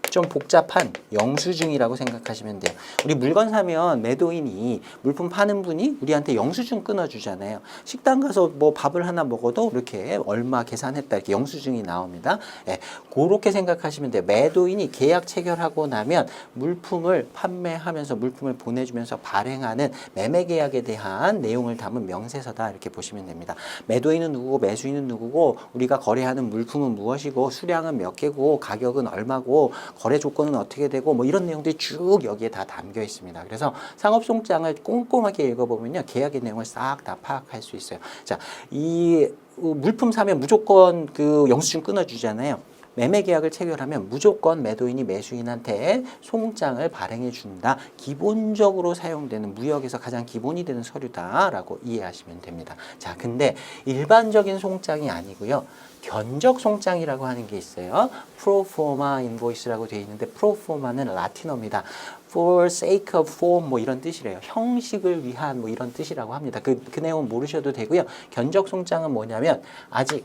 좀 복잡한 영수증이라고 생각하시면 돼요. 우리 물건 사면 매도인이 물품 파는 분이 우리한테 영수증 끊어주잖아요. 식당 가서 뭐 밥을 하나 먹어도 이렇게 얼마 계산했다 이렇게 영수증이 나옵니다. 예, 그렇게 생각하시면 돼요. 매도인이 계약 체결하고 나면 물품을 판매하면서 물품을 보내주면서 발행하는 매매 계약에 대한 내용을 담은 명세서다 이렇게 보시면 됩니다. 매도인은 누구고 매수인은 누구고 우리가 거래하는 물품은 무엇이고 수량은 몇 개고 가격은 얼마고 거래 조건은 어떻게 되고 뭐 이런 내용들이 쭉 여기에 다 담겨 있습니다. 그래서 상업송장을 꼼꼼하게 읽어보면요. 계약의 내용을 싹 다 파악할 수 있어요. 자, 이 물품 사면 무조건 그 영수증 끊어주잖아요. 매매 계약을 체결하면 무조건 매도인이 매수인한테 송장을 발행해 준다. 기본적으로 사용되는 무역에서 가장 기본이 되는 서류다라고 이해하시면 됩니다. 자, 근데 일반적인 송장이 아니고요. 견적 송장이라고 하는 게 있어요. 프로포마 인보이스라고 되어 있는데 프로포마는 라틴어입니다. For sake of form 뭐 이런 뜻이래요. 형식을 위한 뭐 이런 뜻이라고 합니다. 그 내용은 모르셔도 되고요. 견적 송장은 뭐냐면 아직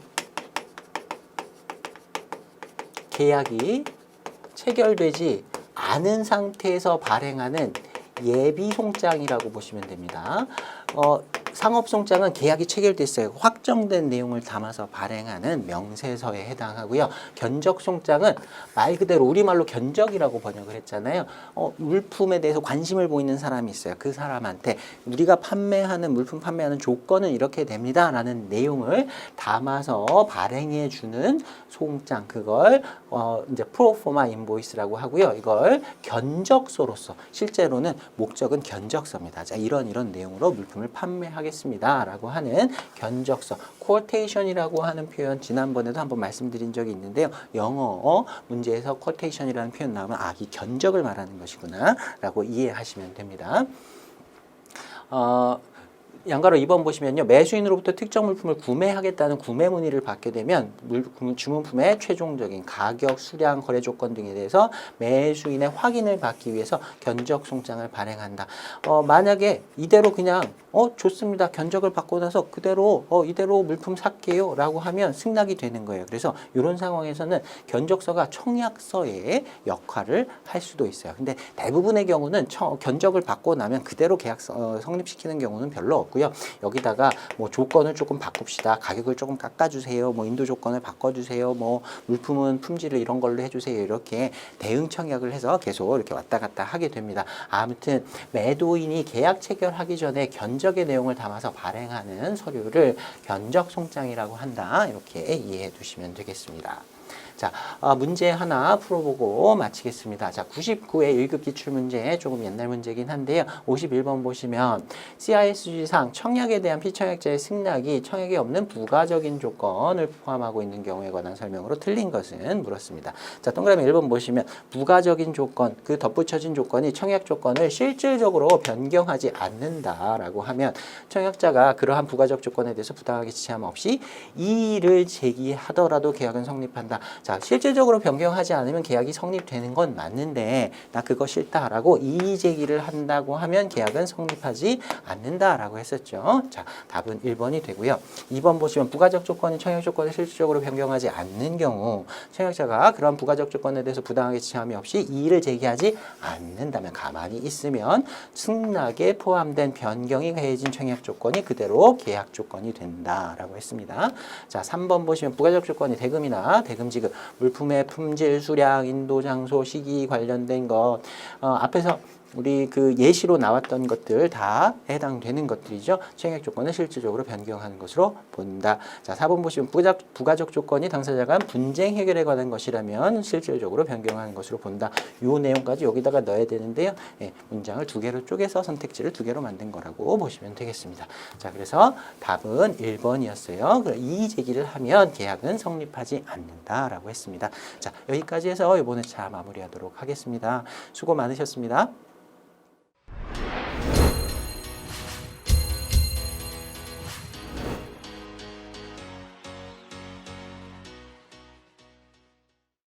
계약이 체결되지 않은 상태에서 발행하는 예비 송장이라고 보시면 됩니다. 상업송장은 계약이 체결됐어요. 확정된 내용을 담아서 발행하는 명세서에 해당하고요. 견적송장은 말 그대로 우리말로 견적이라고 번역을 했잖아요. 물품에 대해서 관심을 보이는 사람이 있어요. 그 사람한테 우리가 판매하는 물품 판매하는 조건은 이렇게 됩니다. 라는 내용을 담아서 발행해 주는 송장 그걸 이제 프로포마 인보이스라고 하고요. 이걸 견적서로서 실제로는 목적은 견적서입니다. 자, 이런 내용으로 물품을 판매하겠습니다. 라고 하는 견적서, quotation이라고 하는 표현 지난번에도 한번 말씀드린 적이 있는데요. 영어 문제에서 quotation이라는 표현 나오면 이 견적을 말하는 것이구나 라고 이해하시면 됩니다. 양가로 2번 보시면요. 매수인으로부터 특정 물품을 구매하겠다는 구매 문의를 받게 되면 주문품의 최종적인 가격, 수량, 거래 조건 등에 대해서 매수인의 확인을 받기 위해서 견적 송장을 발행한다. 만약에 이대로 그냥 좋습니다. 견적을 받고 나서 그대로 이대로 물품 살게요 라고 하면 승낙이 되는 거예요. 그래서 이런 상황에서는 견적서가 청약서의 역할을 할 수도 있어요. 근데 대부분의 경우는 견적을 받고 나면 그대로 계약 성립시키는 경우는 별로 없고요. 여기다가 뭐 조건을 조금 바꿉시다. 가격을 조금 깎아주세요. 뭐 인도 조건을 바꿔주세요. 뭐 물품은 품질을 이런 걸로 해주세요. 이렇게 대응 청약을 해서 계속 이렇게 왔다 갔다 하게 됩니다. 아무튼 매도인이 계약 체결하기 전에 견적의 내용을 담아서 발행하는 서류를 견적 송장이라고 한다. 이렇게 이해해 두시면 되겠습니다. 자, 문제 하나 풀어보고 마치겠습니다. 자, 99회 1급 기출문제 조금 옛날 문제긴 한데요. 51번 보시면 CISG상 청약에 대한 피청약자의 승낙이 청약에 없는 부가적인 조건을 포함하고 있는 경우에 관한 설명으로 틀린 것은 물었습니다. 자, 동그라미 1번 보시면 부가적인 조건, 그 덧붙여진 조건이 청약 조건을 실질적으로 변경하지 않는다라고 하면 청약자가 그러한 부가적 조건에 대해서 부당하게 지체함 없이 이의를 제기하더라도 계약은 성립한다. 자, 실질적으로 변경하지 않으면 계약이 성립되는 건 맞는데 나 그거 싫다라고 이의 제기를 한다고 하면 계약은 성립하지 않는다라고 했었죠. 자, 답은 1번이 되고요. 2번 보시면 부가적 조건이 청약 조건을 실질적으로 변경하지 않는 경우 청약자가 그런 부가적 조건에 대해서 부당하게 지체함이 없이 이의를 제기하지 않는다면 가만히 있으면 승낙에 포함된 변경이 해진 청약 조건이 그대로 계약 조건이 된다라고 했습니다. 자, 3번 보시면 부가적 조건이 대금이나 대금 지급 물품의 품질, 수량, 인도, 장소, 시기 관련된 것 앞에서 우리 그 예시로 나왔던 것들 다 해당되는 것들이죠. 청약 조건을 실질적으로 변경하는 것으로 본다. 자, 4번 보시면 부가적 조건이 당사자 간 분쟁 해결에 관한 것이라면 실질적으로 변경하는 것으로 본다. 이 내용까지 여기다가 넣어야 되는데요. 예, 문장을 두 개로 쪼개서 선택지를 두 개로 만든 거라고 보시면 되겠습니다. 자, 그래서 답은 1번이었어요. 이의 제기를 하면 계약은 성립하지 않는다라고 했습니다. 자, 여기까지 해서 이번 회차 마무리하도록 하겠습니다. 수고 많으셨습니다.